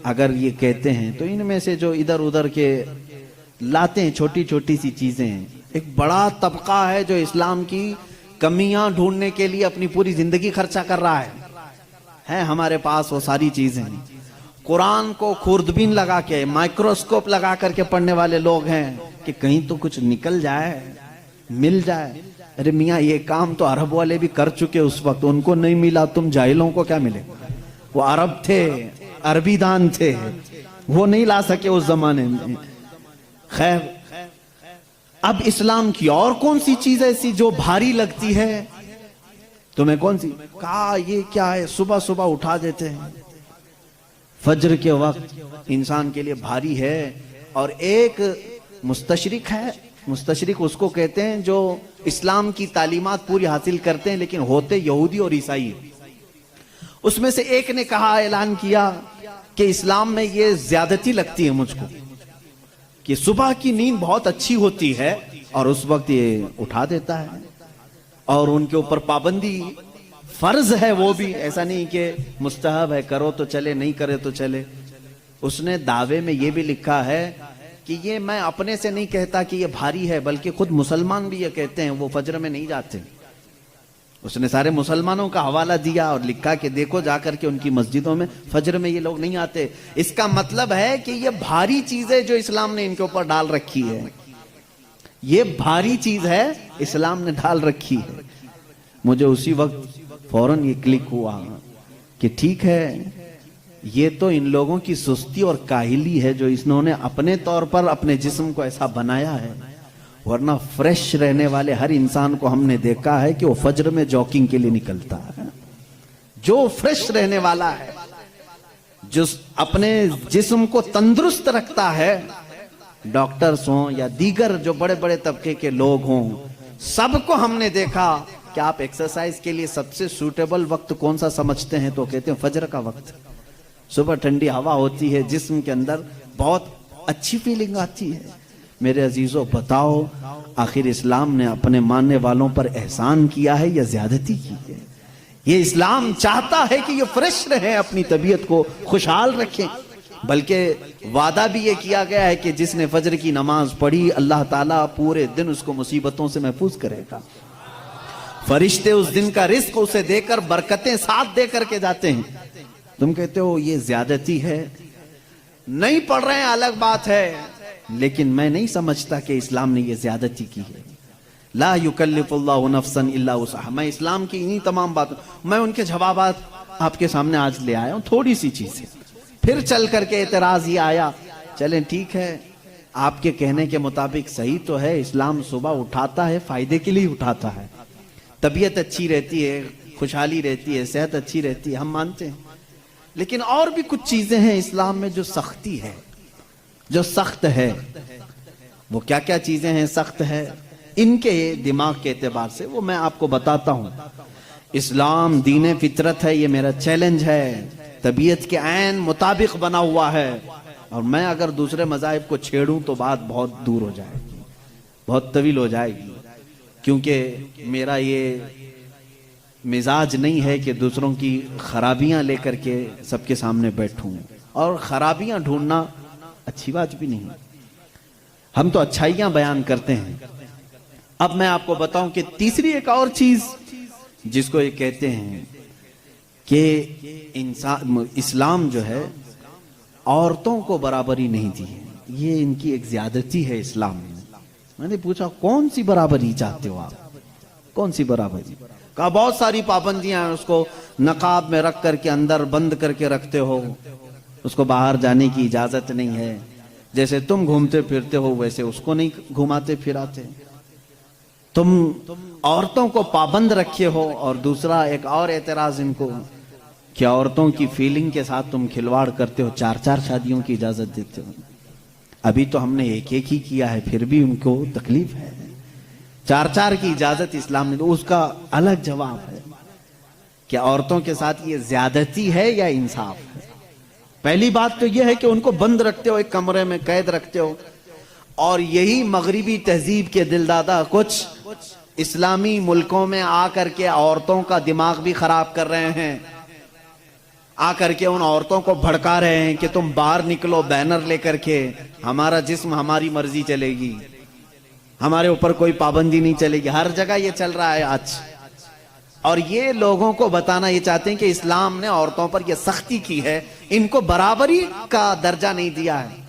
अगर ये कहते हैं तो इनमें से जो इधर उधर के लाते हैं छोटी छोटी सी चीजें हैं। एक बड़ा तबका है जो इस्लाम की कमियां ढूंढने के लिए अपनी पूरी जिंदगी खर्चा कर रहा है हमारे पास वो सारी चीजें। कुरान को खुर्दबीन लगा के माइक्रोस्कोप लगा करके पढ़ने वाले लोग हैं कि कहीं तो कुछ निकल जाए, मिल जाए। अरे मियाँ ये काम तो अरब वाले भी कर चुके उस वक्त, उनको नहीं मिला, तुम जाहिलों को क्या मिलेगा? वो अरब थे, अरबी दान थे, वो नहीं ला सके उस जमाने में। खैर, अब इस्लाम की और कौन सी चीज ऐसी जो भारी लगती है तुम्हें? कौन सी? कहा ये क्या है, सुबह सुबह उठा देते हैं, फज्र के वक्त इंसान के लिए भारी है। और एक मुस्तशरिक है, मुस्तशरिक उसको कहते हैं जो इस्लाम की तालीमात पूरी हासिल करते हैं लेकिन होते यहूदी और ईसाई। उसमें से एक ने कहा, ऐलान किया कि इस्लाम में ये ज्यादती लगती है मुझको कि सुबह की नींद बहुत अच्छी होती है और उस वक्त ये उठा देता है, और उनके ऊपर पाबंदी फर्ज है, वो भी ऐसा नहीं कि मुस्तहब है, करो तो चले, नहीं करे तो चले। उसने दावे में ये भी लिखा है कि ये मैं अपने से नहीं कहता कि ये भारी है, बल्कि खुद मुसलमान भी ये कहते हैं, वो फज्र में नहीं जाते। उसने सारे मुसलमानों का हवाला दिया और लिखा कि देखो जाकर के उनकी मस्जिदों में फज्र में ये लोग नहीं आते। इसका मतलब है कि ये भारी चीज है जो इस्लाम ने इनके ऊपर डाल रखी है, ये भारी चीज है इस्लाम ने डाल रखी है। मुझे उसी वक्त फौरन ये क्लिक हुआ कि ठीक है, ये तो इन लोगों की सुस्ती और काहिली है जो इन्होंने अपने तौर पर अपने जिस्म को ऐसा बनाया है, वरना फ्रेश रहने वाले हर इंसान को हमने देखा है कि वो फज्र में जॉगिंग के लिए निकलता है। जो फ्रेश रहने वाला है, जो अपने जिस्म को तंदुरुस्त रखता है, डॉक्टर्स हों या दीगर जो बड़े बड़े तबके के लोग हों, सबको हमने देखा कि आप एक्सरसाइज के लिए सबसे सूटेबल वक्त कौन सा समझते हैं? तो कहते हैं फज्र का वक्त। सुबह ठंडी हवा होती है, जिस्म के अंदर बहुत अच्छी फीलिंग आती है। मेरे अजीजों, बताओ आखिर इस्लाम ने अपने मानने वालों पर एहसान किया है या ज्यादती की है? ये इस्लाम चाहता है कि ये फ्रेश रहें, अपनी तबीयत को खुशहाल रखें, बल्कि वादा भी ये किया गया है कि जिसने फज्र की नमाज पढ़ी अल्लाह ताला पूरे दिन उसको मुसीबतों से महफूज करेगा। फरिश्ते उस दिन का रिस्क उसे देकर बरकतें साथ दे करके जाते हैं। तुम कहते हो ये ज्यादती है, नहीं पढ़ रहे हैं अलग बात है, लेकिन मैं नहीं समझता कि इस्लाम ने ये ज्यादती की है। ला युकल्लिफुल्लाहु नफ्सन इल्ला वुसअहा। मैं इस्लाम की इन्हीं तमाम बातों, मैं उनके जवाबात आपके सामने आज ले आया हूं, थोड़ी सी चीजें। फिर चल करके एतराज ये आया, चलें ठीक है, आपके कहने के मुताबिक सही तो है, इस्लाम सुबह उठाता है, फायदे के लिए उठाता है, तबीयत अच्छी रहती है, खुशहाली रहती है, सेहत अच्छी रहती है, हम मानते हैं। लेकिन और भी कुछ चीजें हैं इस्लाम में जो सख्ती है, जो सख्त है। वो क्या क्या चीजें हैं सख्त है इनके दिमाग के एतबार से, वो मैं आपको बताता हूं। इस्लाम दीन फितरत है, ये मेरा चैलेंज है, तबीयत के ऐन मुताबिक बना हुआ है, और मैं अगर दूसरे मज़ाहिब को छेड़ूं तो बात बहुत दूर हो जाएगी, बहुत तवील हो जाएगी, क्योंकि मेरा ये मिजाज नहीं है कि दूसरों की खराबियां लेकर के सबके सामने बैठूं, और खराबियां ढूंढना अच्छी बात भी नहीं। हम तो अच्छाइयां बयान करते हैं। अब मैं आपको बताऊं कि तीसरी एक और चीज जिसको ये कहते हैं कि इंसान, इस्लाम जो है औरतों को बराबरी नहीं दी है, ये इनकी एक ज्यादती है इस्लाम में। मैंने पूछा कौन सी बराबरी चाहते हो आप, कौन सी बराबरी? कहा बहुत सारी पाबंदियां हैं, उसको नकाब में रख करके अंदर बंद करके रखते हो, उसको बाहर जाने की इजाजत नहीं है। जैसे तुम घूमते फिरते हो वैसे उसको नहीं घुमाते फिराते। तुम औरतों को पाबंद रखे हो। और दूसरा एक और एतराज इनको कि औरतों की फीलिंग के साथ तुम खिलवाड़ करते हो, 4-4 शादियों की इजाजत देते हो। अभी तो हमने एक एक ही किया है, फिर भी उनको तकलीफ है। 4-4 की इजाजत इस्लाम ने, तो उसका अलग जवाब है कि औरतों के साथ ये ज्यादती है या इंसाफ है। पहली बात तो यह है कि उनको बंद रखते हो, एक कमरे में कैद रखते हो। और यही मगरिबी तहजीब के दिलदादा कुछ इस्लामी मुल्कों में आकर के औरतों का दिमाग भी खराब कर रहे हैं। आकर के उन औरतों को भड़का रहे हैं कि तुम बाहर निकलो बैनर लेकर के, हमारा जिस्म हमारी मर्जी चलेगी, हमारे ऊपर कोई पाबंदी नहीं चलेगी। हर जगह ये चल रहा है आज। और ये लोगों को बताना ये चाहते हैं कि इस्लाम ने औरतों पर ये सख्ती की है, इनको बराबरी का दर्जा नहीं दिया है।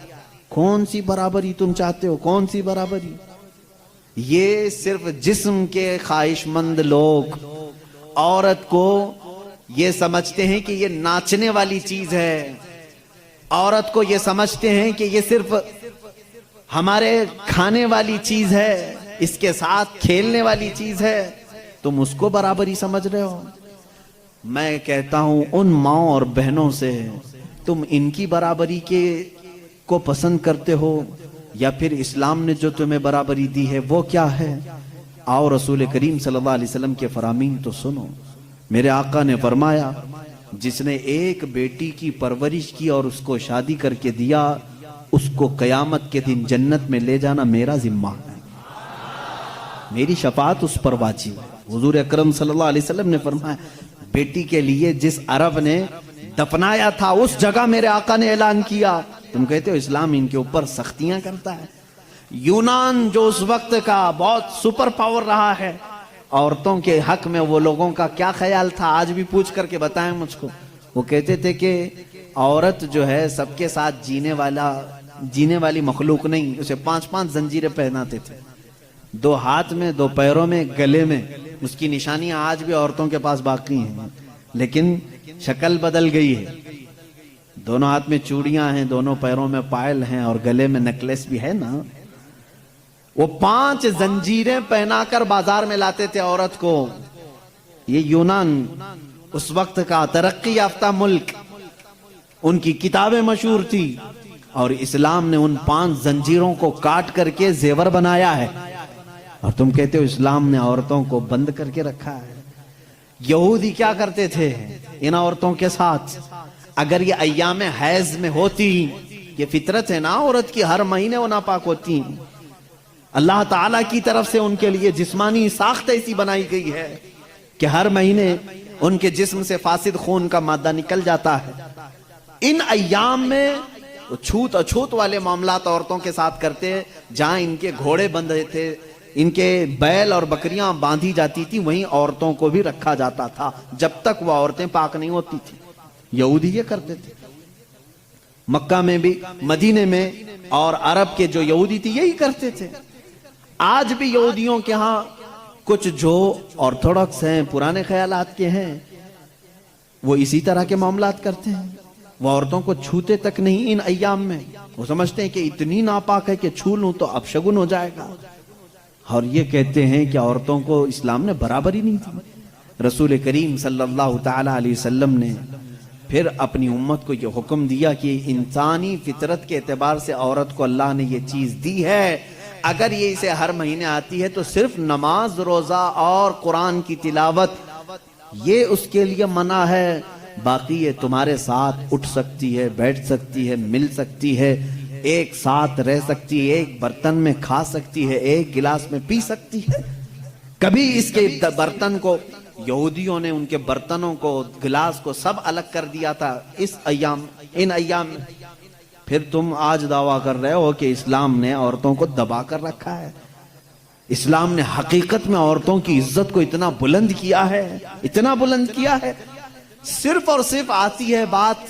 कौन सी बराबरी तुम चाहते हो? कौन सी बराबरी? ये सिर्फ जिस्म के ख्वाहिशमंद लोग औरत को ये समझते हैं कि ये नाचने वाली चीज है। औरत को ये समझते हैं कि ये सिर्फ हमारे खाने वाली चीज है, इसके साथ खेलने वाली चीज है। तुम उसको बराबरी समझ रहे हो। मैं कहता हूं उन माओ और बहनों से, तुम इनकी बराबरी के को पसंद करते हो या फिर इस्लाम ने जो तुम्हें बराबरी दी है वो क्या है? आओ रसूल करीम सल्लल्लाहु अलैहि वसल्लम के फरामीन तो सुनो। मेरे आका ने फरमाया, जिसने एक बेटी की परवरिश की और उसको शादी करके दिया, उसको कयामत के दिन जन्नत में ले जाना मेरा जिम्मा है, मेरी शफाअत उस पर वाजिब है। हुजूर अकरम सल्लल्लाहु अलैहि वसल्लम ने फरमाया, बेटी के लिए जिस अरब ने दफनाया था उस जगह मेरे आका ने ऐलान किया। तुम कहते हो इस्लाम इनके ऊपर सख्तियां करता है। यूनान जो उस वक्त का बहुत सुपर पावर रहा है, औरतों के हक में वो लोगों का क्या ख्याल था, आज भी पूछ करके बताएं मुझको। वो कहते थे कि औरत जो है सबके साथ जीने वाली मखलूक नहीं। उसे 5-5 जंजीरें पहनाते थे, 2 हाथ में, 2 पैरों में, गले में। उसकी निशानियां आज भी औरतों के पास बाकी हैं, लेकिन शक्ल बदल गई है। दोनों हाथ में चूड़ियां हैं, दोनों पैरों में पायल हैं और गले में नेकलेस भी है ना। वो 5 जंजीरें पहनाकर बाजार में लाते थे औरत को। ये यूनान उस वक्त का तरक्की याफ्ता मुल्क, उनकी किताबें मशहूर थी और इस्लाम ने उन 5 जंजीरों को काट करके जेवर बनाया है। और तुम कहते हो इस्लाम ने औरतों को बंद करके रखा है। यहूदी क्या करते थे इन औरतों के साथ? अगर ये अय्याम हैज में होती, ये फितरत है ना औरत की, हर महीने वो नापाक होती। अल्लाह ताला की तरफ से उनके लिए जिस्मानी साख्त ऐसी बनाई गई है कि हर महीने उनके जिस्म से फासिद खून का मादा निकल जाता है। इन अय्याम में वो छूत अछूत वाले मामलात औरतों के साथ करते, जहां इनके घोड़े बंधे थे, इनके बैल और बकरियां बांधी जाती थी, वहीं औरतों को भी रखा जाता था जब तक वह औरतें पाक नहीं होती थी। यहूदी ये करते थे, मक्का में भी, मदीने में, और अरब के जो यहूदी थी यही करते थे। आज भी यहूदियों के यहाँ कुछ जो ऑर्थोडॉक्स हैं, पुराने ख्यालात के हैं, वो इसी तरह के मामलात करते हैं। वो औरतों को छूते तक नहीं इन अय्याम में। वो समझते हैं कि इतनी नापाक है कि छू लूं तो अपशगुन हो जाएगा। और ये कहते हैं कि औरतों को इस्लाम ने बराबरी नहीं दी। रसूल करीम सल्लल्लाहु ताला अलैहि वसल्लम ने फिर अपनी उम्मत को ये हुक्म दिया कि इंसानी फितरत के एतबार से औरत को अल्लाह ने ये चीज दी है, अगर ये इसे हर महीने आती है तो सिर्फ नमाज, रोजा और कुरान की तिलावत ये उसके लिए मना है। बाकी ये तुम्हारे साथ उठ सकती है, बैठ सकती है, मिल सकती है, एक साथ रह सकती है, एक बर्तन में खा सकती है, एक गिलास में पी सकती है। कभी इसके बर्तन को यहूदियों ने, उनके बर्तनों को, गिलास को सब अलग कर दिया था इन अय्याम में। फिर तुम आज दावा कर रहे हो कि इस्लाम ने औरतों को दबा कर रखा है। इस्लाम ने हकीकत में औरतों की इज्जत को इतना बुलंद किया है, इतना बुलंद किया है। सिर्फ और सिर्फ आती है बात,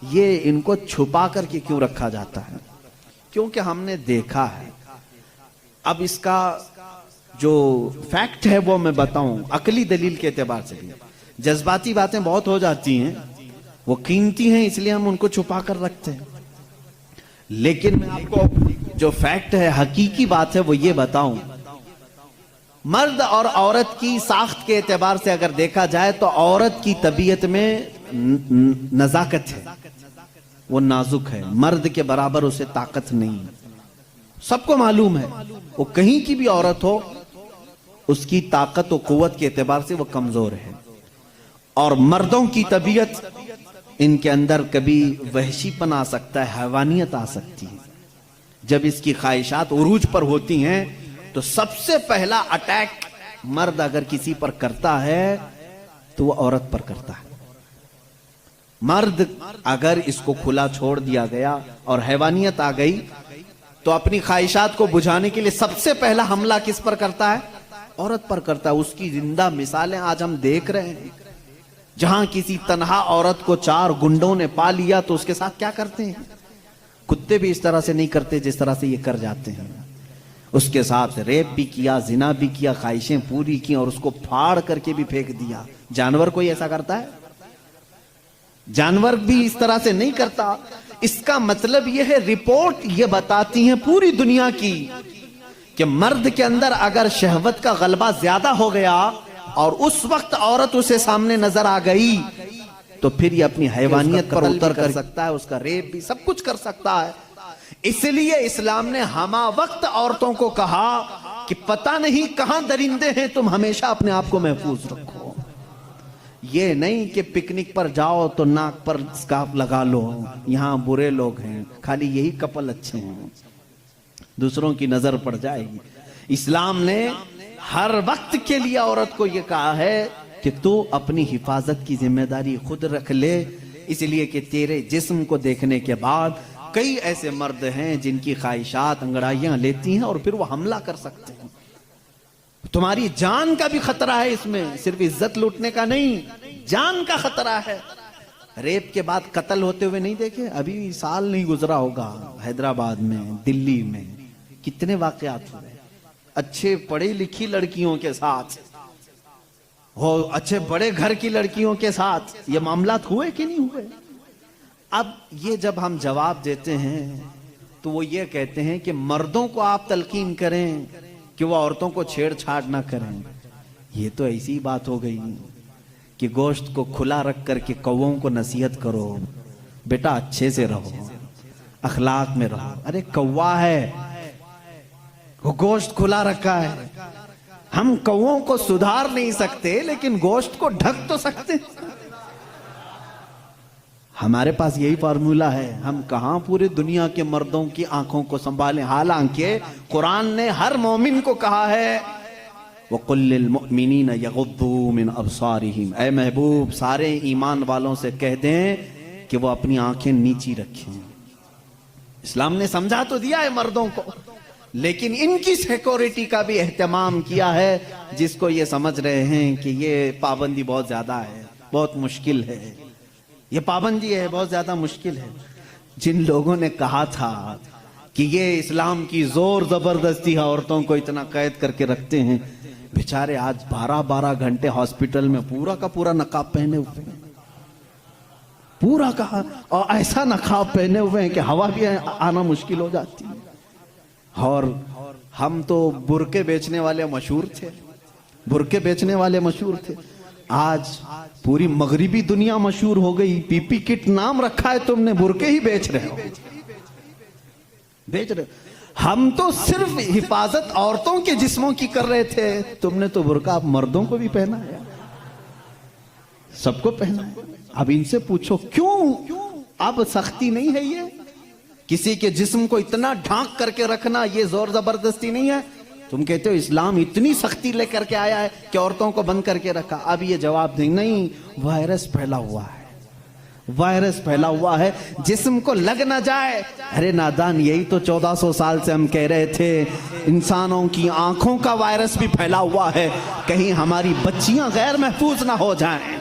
ये इनको छुपा करके क्यों रखा जाता है? क्योंकि हमने देखा है। अब इसका जो फैक्ट है वो मैं बताऊं, अकली दलील के एतबार से भी। जज्बाती बातें बहुत हो जाती हैं, वो कीमती हैं इसलिए हम उनको छुपा कर रखते हैं। लेकिन मैं आपको जो फैक्ट है, हकीकी बात है, वो ये बताऊं, मर्द और औरत की साख्त के एतबार से अगर देखा जाए तो औरत की तबीयत में नजाकत है, वो नाजुक है। मर्द के बराबर उसे ताकत नहीं है, सबको मालूम है। वो कहीं की भी औरत हो, उसकी ताकत और कुव्वत के एतबार से वो कमजोर है। और मर्दों की तबीयत, इनके अंदर कभी वहशीपन आ सकता है, हैवानियत आ सकती है। जब इसकी ख्वाहिशात उरूज पर होती हैं तो सबसे पहला अटैक मर्द अगर किसी पर करता है तो वो औरत पर करता है। मर्द अगर इसको खुला छोड़ दिया गया और हैवानियत आ गई तो अपनी ख्वाहिशात को बुझाने के लिए सबसे पहला हमला किस पर करता है? औरत पर करता है। उसकी जिंदा मिसालें आज हम देख रहे हैं। जहां किसी तन्हा औरत को 4 गुंडों ने पा लिया तो उसके साथ क्या करते हैं? कुत्ते भी इस तरह से नहीं करते जिस तरह से ये कर जाते हैं। उसके साथ रेप भी किया, जिना भी किया, ख्वाहिशें पूरी की और उसको फाड़ करके भी फेंक दिया। जानवर कोई ऐसा करता है? जानवर भी इस तरह से नहीं करता। इसका मतलब यह है, रिपोर्ट ये बताती है पूरी दुनिया की कि मर्द के अंदर अगर शहवत का गलबा ज्यादा हो गया और उस वक्त औरत उसे सामने नजर आ गई तो फिर ये अपनी हैवानियत पर उतर कर सकता है, उसका रेप भी, सब कुछ कर सकता है। इसलिए इस्लाम ने हमा वक्त औरतों को कहा कि पता नहीं कहां दरिंदे हैं, तुम हमेशा अपने आप को महफूज रखो। ये नहीं कि पिकनिक पर जाओ तो नाक पर स्कार्फ लगा लो, यहां बुरे लोग हैं, खाली यही कपल अच्छे हैं, दूसरों की नजर पड़ जाएगी। इस्लाम ने हर वक्त के लिए औरत को यह कहा है कि तू अपनी हिफाजत की जिम्मेदारी खुद रख ले, इसलिए कि तेरे जिस्म को देखने के बाद कई ऐसे मर्द हैं जिनकी ख्वाहिशात अंगड़ाइयां लेती हैं और फिर वो हमला कर सकते हैं। तुम्हारी जान का भी खतरा है इसमें, सिर्फ इज्जत लूटने का नहीं, जान का खतरा है। रेप के बाद कत्ल होते हुए नहीं देखे? अभी साल नहीं गुजरा होगा, हैदराबाद में, दिल्ली में कितने वाकयात हुए अच्छे पढ़ी लिखी लड़कियों के साथ हो, अच्छे बड़े घर की लड़कियों के साथ ये मामलात हुए कि नहीं हुए? अब ये जब हम जवाब देते हैं तो वो ये कहते हैं कि मर्दों को आप तलकीन करें कि वो औरतों को छेड़छाड़ ना करें। ये तो ऐसी बात हो गई कि गोश्त को खुला रख करके कौवों को नसीहत करो, बेटा अच्छे से रहो, अखलाक में रहो। अरे कौवा है, वो गोश्त खुला रखा है। हम कौवों को सुधार नहीं सकते लेकिन गोश्त को ढक तो सकते। हमारे पास यही फार्मूला है। हम कहां पूरे दुनिया के मर्दों की आंखों को संभालें। हालांकि कुरान ने हर मोमिन को कहा है वक़ुल लिल मुमिनीना यग़ुद्दू मिन अब्सारिहिम, ऐ महबूब सारे ईमान वालों से कह दें कि वो अपनी आंखें नीची रखें। इस्लाम ने समझा तो दिया है मर्दों को, लेकिन इनकी सिक्योरिटी का भी एहतमाम किया है, जिसको ये समझ रहे हैं कि ये पाबंदी बहुत ज्यादा है, बहुत मुश्किल है, ये पाबंदी है बहुत ज्यादा मुश्किल है। जिन लोगों ने कहा था कि ये इस्लाम की जोर जबरदस्ती है, औरतों को इतना कैद करके रखते हैं, बेचारे आज 12-12 घंटे हॉस्पिटल में पूरा का पूरा नकाब पहने हुए हैं, पूरा का, और ऐसा नकाब पहने हुए हैं कि हवा भी आना मुश्किल हो जाती है। और हम तो बुरके बेचने वाले मशहूर थे, बुरके बेचने वाले मशहूर थे। आज पूरी मगरिबी दुनिया मशहूर हो गई। पीपी किट नाम रखा है तुमने, बुरके ही बेच रहे हो, बेच रहे हो। हम तो सिर्फ हिफाजत औरतों के जिस्मों की कर रहे थे, तुमने तो बुरका आप मर्दों को भी पहना है, सबको पहना है। अब इनसे पूछो क्यों अब सख्ती नहीं है? ये किसी के जिस्म को इतना ढांक करके रखना ये जोर जबरदस्ती नहीं है? तुम कहते हो इस्लाम इतनी सख्ती लेकर के आया है कि औरतों को बंद करके रखा। अब ये जवाब दें नहीं, वायरस फैला हुआ है, वायरस फैला हुआ है, जिस्म को लग ना जाए। अरे नादान, यही तो 1400 साल से हम कह रहे थे, इंसानों की आंखों का वायरस भी फैला हुआ है, कहीं हमारी बच्चियां गैर महफूज ना हो जाएं,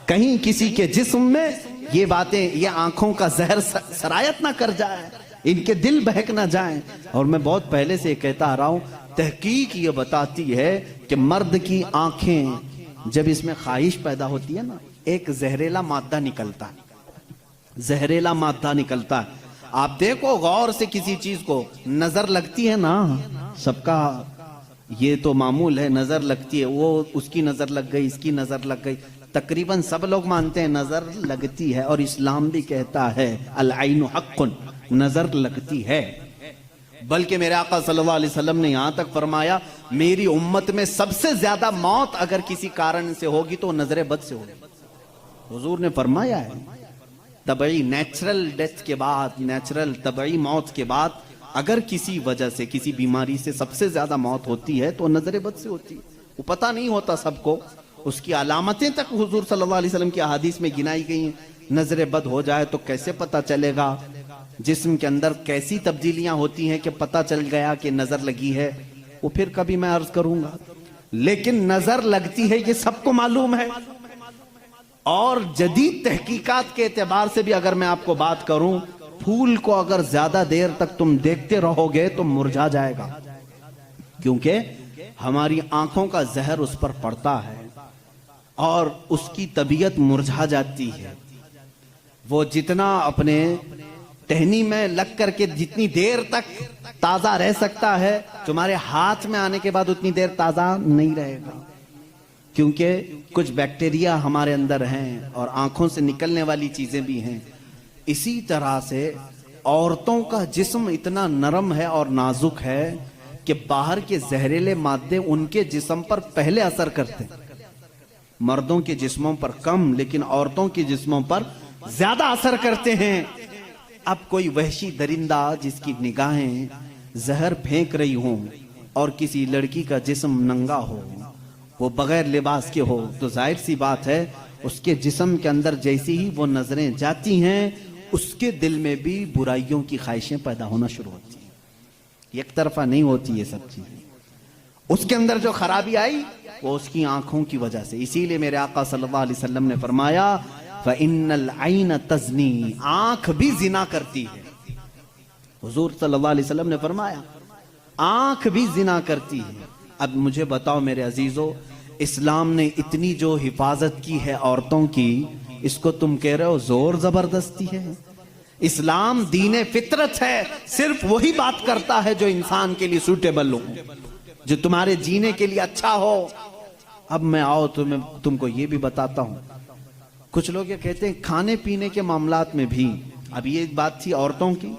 कहीं किसी के जिस्म में ये बातें, ये आंखों का जहर सरायत ना कर जाए, इनके दिल बहक ना जाएं। और मैं बहुत पहले से कहता आ रहा हूं, तहकीक ये बताती है कि मर्द की आंखें जब इसमें ख्वाहिश पैदा होती है ना, एक जहरीला मादा निकलता है, जहरीला मादा निकलता है। आप देखो गौर से किसी चीज को, नजर लगती है ना, सबका ये तो मामूल है, नजर लगती है, वो उसकी नजर लग गई, इसकी नजर लग गई, तकरीबन सब लोग मानते हैं नजर लगती है। और इस्लाम भी कहता है अल आइनु हक्कुन, नजर लगती है। बल्कि मेरे आका सल्लल्लाहु अलैहि वसल्लम ने यहां तक फरमाया, मेरी उम्मत में सबसे ज्यादा मौत अगर किसी कारण से होगी तो नजर बद से होगी। हुजूर ने फरमाया है, तबई नेचुरल डेथ के बाद, नेचुरल तबई मौत के बाद अगर किसी वजह से, किसी बीमारी से सबसे ज्यादा मौत होती है तो नजर बद से होती है। वो पता नहीं होता सबको, उसकी अलामतें तक हुजूर सल्लल्लाहु अलैहि वसल्लम की अहादीस में गिनाई गई हैं। नजर बद हो जाए तो कैसे पता चलेगा, जिस्म के अंदर कैसी तब्दीलियां होती हैं कि पता चल गया कि नजर लगी है, वो फिर कभी मैं अर्ज करूंगा। लेकिन नजर लगती है ये सबको मालूम है। और जदीद तहकीकात के एतबार से भी अगर मैं आपको बात करूं, फूल को अगर ज्यादा देर तक तुम देखते रहोगे तो मुरझा जाएगा, क्योंकि हमारी आंखों का जहर उस पर पड़ता है और उसकी तबीयत मुरझा जाती है। वो जितना अपने टहनी में लग करके जितनी देर तक ताजा रह सकता है, तुम्हारे हाथ में आने के बाद उतनी देर ताजा नहीं रहेगा, क्योंकि कुछ बैक्टीरिया हमारे अंदर हैं और आंखों से निकलने वाली चीजें भी हैं। इसी तरह से औरतों का जिस्म इतना नरम है और नाजुक है कि बाहर के जहरीले मादे उनके जिस्म पर पहले असर करते हैं। मर्दों के जिस्मों पर कम, लेकिन औरतों के जिस्मों पर ज्यादा असर करते हैं। अब कोई वहशी दरिंदा जिसकी निगाहें जहर फेंक रही हों और किसी लड़की का जिस्म नंगा हो, वो बगैर लिबास के हो, तो जाहिर सी बात है उसके जिस्म के अंदर जैसी ही वो नजरें जाती हैं, उसके दिल में भी बुराइयों की ख्वाहिशें पैदा होना शुरू होती हैं। एक तरफा नहीं होती ये सब चीजें। उसके अंदर जो खराबी आई वो उसकी आंखों की वजह से। इसीलिए मेरे आका सल्लल्लाहु अलैहि वसल्लम ने फरमाया, फ़इन्नल ऐन तज़नी, आंख भी जिना करती है। हुजूर सल्लल्लाहु अलैहि वसल्लम ने फरमाया आंख भी जिना करती है। अब मुझे बताओ मेरे अजीजों, इस्लाम ने इतनी जो हिफाजत की है औरतों की, इसको तुम कह रहे हो जोर जबरदस्ती है? इस्लाम दीन फितरत है, सिर्फ वही बात करता है जो इंसान के लिए सूटेबल हो, जो तुम्हारे जीने के लिए अच्छा हो। अब मैं आओ तुमको ये भी बताता हूं, कुछ लोग ये कहते हैं खाने पीने के मामलात में भी, अब ये बात थी औरतों की।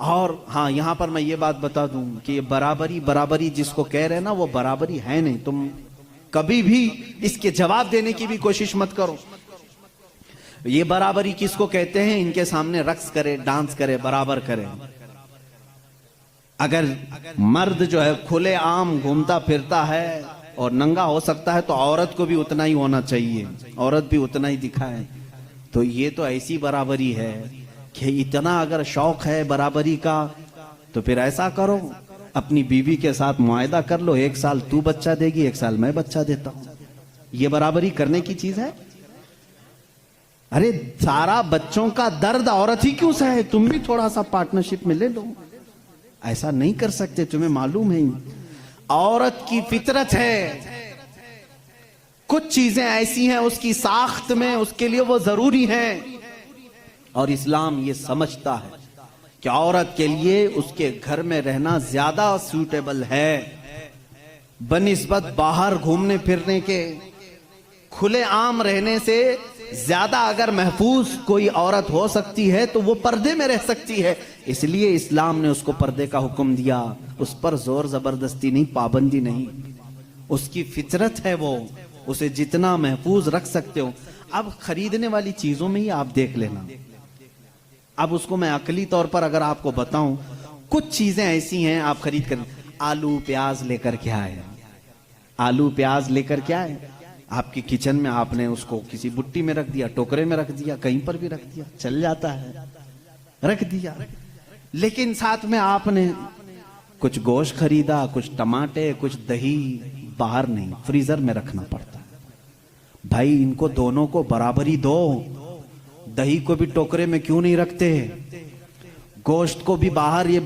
और हाँ, यहां पर मैं ये बात बता दूं कि ये बराबरी जिसको कह रहे हैं ना, वो बराबरी है नहीं। तुम कभी भी इसके जवाब देने की भी कोशिश मत करो। ये बराबरी किसको कहते हैं? इनके सामने रक्स करे, डांस करे, बराबर करे। अगर मर्द जो है खुले आम घूमता फिरता है और नंगा हो सकता है, तो औरत को भी उतना ही होना चाहिए, औरत भी उतना ही दिखाए। तो ये तो ऐसी बराबरी है कि इतना अगर शौक है बराबरी का, तो फिर ऐसा करो, अपनी बीवी के साथ मुआहदा कर लो, 1 साल तू बच्चा देगी, 1 साल मैं बच्चा देता हूं। ये बराबरी करने की चीज है? अरे सारा बच्चों का दर्द औरत ही क्यों सहे, तुम भी थोड़ा सा पार्टनरशिप में ले लो। ऐसा नहीं कर सकते, तुम्हें मालूम है औरत की फितरत है, कुछ चीजें ऐसी हैं उसकी साख्त में, उसके लिए वो जरूरी हैं। और इस्लाम ये समझता है कि औरत के लिए उसके घर में रहना ज्यादा सूटेबल है बनिस्बत बाहर घूमने फिरने के। खुले आम रहने से ज्यादा अगर महफूज कोई औरत हो सकती है तो वो पर्दे में रह सकती है। इसलिए इस्लाम ने उसको पर्दे का हुक्म दिया, उस पर जोर जबरदस्ती नहीं, पाबंदी नहीं। उसकी फितरत है वो, उसे जितना महफूज रख सकते हो। अब खरीदने वाली चीजों में ही आप देख लेना। अब उसको मैं अकली तौर पर अगर आपको बताऊं, कुछ चीजें ऐसी हैं आप खरीद कर, आलू प्याज लेकर क्या है, आलू प्याज लेकर क्या है, आपके किचन में आपने उसको किसी बुट्टी में रख दिया, टोकरे में रख दिया, कहीं पर भी रख दिया, चल जाता है, रख दिया। लेकिन साथ में आपने कुछ गोश्त खरीदा, कुछ टमाटे, कुछ दही, बाहर नहीं, फ्रीजर में रखना पड़ता है। भाई इनको दोनों को बराबरी दो। दही को भी टोकरे में क्यों नहीं रखते, गोश्त को भी बाहर ये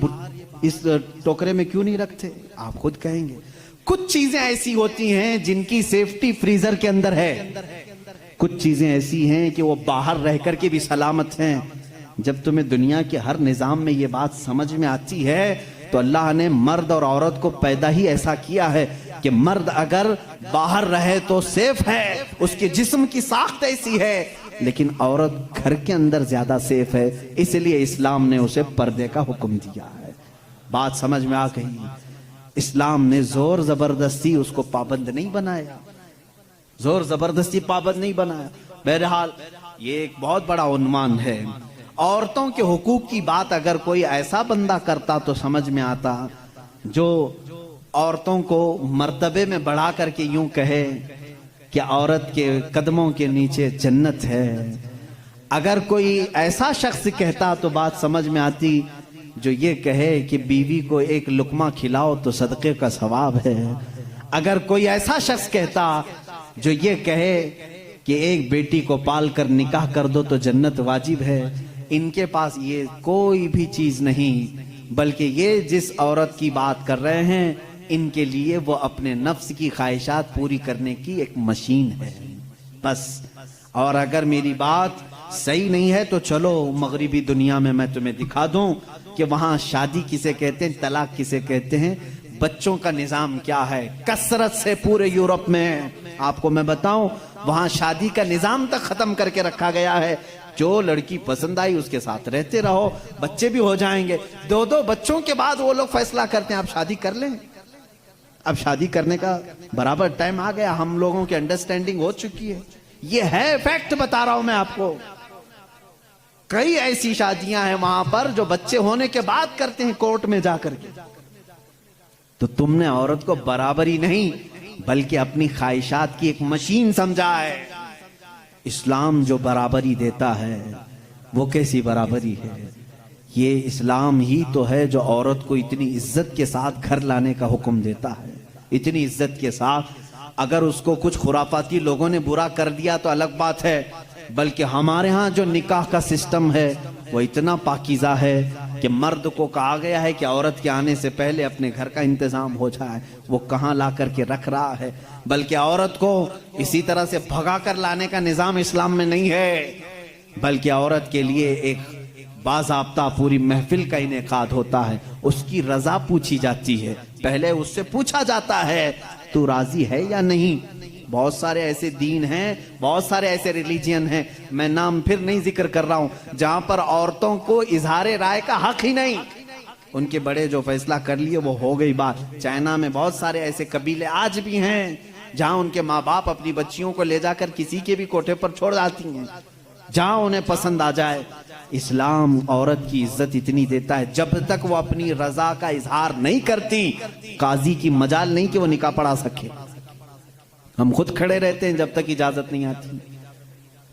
इस टोकरे में क्यों नहीं रखते? आप खुद कहेंगे। कुछ चीजें ऐसी होती हैं जिनकी सेफ्टी फ्रीजर के अंदर है, कुछ चीजें ऐसी हैं कि वो बाहर रह करके भी सलामत हैं। जब तुम्हें दुनिया के हर निजाम में ये बात समझ में आती है तो अल्लाह ने मर्द और औरत को पैदा ही ऐसा किया है कि मर्द अगर बाहर रहे तो सेफ है, उसके जिस्म की साख्त ऐसी है, लेकिन औरत घर के अंदर ज्यादा सेफ है। इसलिए इस्लाम ने उसे पर्दे का हुक्म दिया है। बात समझ में आ गई? इस्लाम ने जोर जबरदस्ती उसको पाबंद नहीं बनाया, जोर जबरदस्ती पाबंद नहीं बनाया। बहरहाल ये एक बहुत बड़ा उन्मान है। औरतों के हुकूक की बात अगर कोई ऐसा बंदा करता तो समझ में आता जो औरतों को मर्तबे में बढ़ा करके यूं कहे कि औरत के कदमों के नीचे जन्नत है। अगर कोई ऐसा शख्स कहता तो बात समझ में आती जो ये कहे कि बीवी को एक लुकमा खिलाओ तो सदक़े का सवाब है। अगर कोई ऐसा शख्स कहता जो ये कहे कि एक बेटी को पाल कर निकाह कर दो तो जन्नत वाजिब है, इनके पास ये कोई भी चीज नहीं, बल्कि ये जिस औरत की बात कर रहे हैं इनके लिए वो अपने नफ्स की ख्वाहिशात पूरी करने की एक मशीन है बस। और अगर मेरी बात सही नहीं है तो चलो मगरिबी दुनिया में मैं तुम्हें दिखा दूं कि वहां शादी किसे कहते हैं, तलाक किसे कहते हैं, बच्चों का निजाम क्या है। कसरत से पूरे यूरोप में आपको मैं बताऊं, वहां शादी का निजाम तक खत्म करके रखा गया है। जो लड़की पसंद आई उसके साथ रहते रहो, बच्चे भी हो जाएंगे। 2-2 बच्चों के बाद वो लोग फैसला करते हैं आप शादी कर लें। अब शादी करने का बराबर टाइम आ गया, हम लोगों की अंडरस्टैंडिंग हो चुकी है। ये है फैक्ट बता रहा हूं मैं आपको। कई ऐसी शादियां हैं वहां पर जो बच्चे होने के बाद करते हैं कोर्ट में जाकर के। तो तुमने औरत को बराबरी नहीं बल्कि अपनी ख्वाहिशात की एक मशीन समझा है। इस्लाम जो बराबरी देता है वो कैसी बराबरी है? ये इस्लाम ही तो है जो औरत को इतनी इज्जत के साथ घर लाने का हुक्म देता है, इतनी इज्जत के साथ। अगर उसको कुछ खुराफाती लोगों ने बुरा कर दिया तो अलग बात है, बल्कि हमारे यहाँ जो निकाह का सिस्टम है वो इतना पाकीज़ा है कि मर्द को कहा गया है कि औरत के आने से पहले अपने घर का इंतजाम हो जाए। वो कहाँ ला करके रख रहा है, बल्कि औरत को इसी तरह से भगा कर लाने का निजाम इस्लाम में नहीं है, बल्कि औरत के लिए एक बाज़ाब्ता पूरी महफिल का इनेकाद होता है। उसकी रजा पूछी जाती है, पहले उससे पूछा जाता है तू राजी है या नहीं। बहुत सारे ऐसे दीन हैं, बहुत सारे ऐसे रिलीजियन हैं, मैं नाम फिर नहीं जिक्र कर रहा हूं, जहां पर औरतों को इजहार राय का हक ही नहीं। उनके बड़े जो फैसला कर लिए वो हो गई बात। चाइना में बहुत सारे ऐसे कबीले आज भी हैं जहां उनके माँ बाप अपनी बच्चियों को ले जाकर किसी के भी कोठे पर छोड़ जाती हैं जहां उन्हें पसंद आ जाए। इस्लाम औरत की इज्जत इतनी देता है, जब तक वो अपनी रजा का इजहार नहीं करती काजी की मजाल नहीं कि वो निकाह पढ़ा सके। हम खुद खड़े रहते हैं जब तक इजाजत नहीं आती।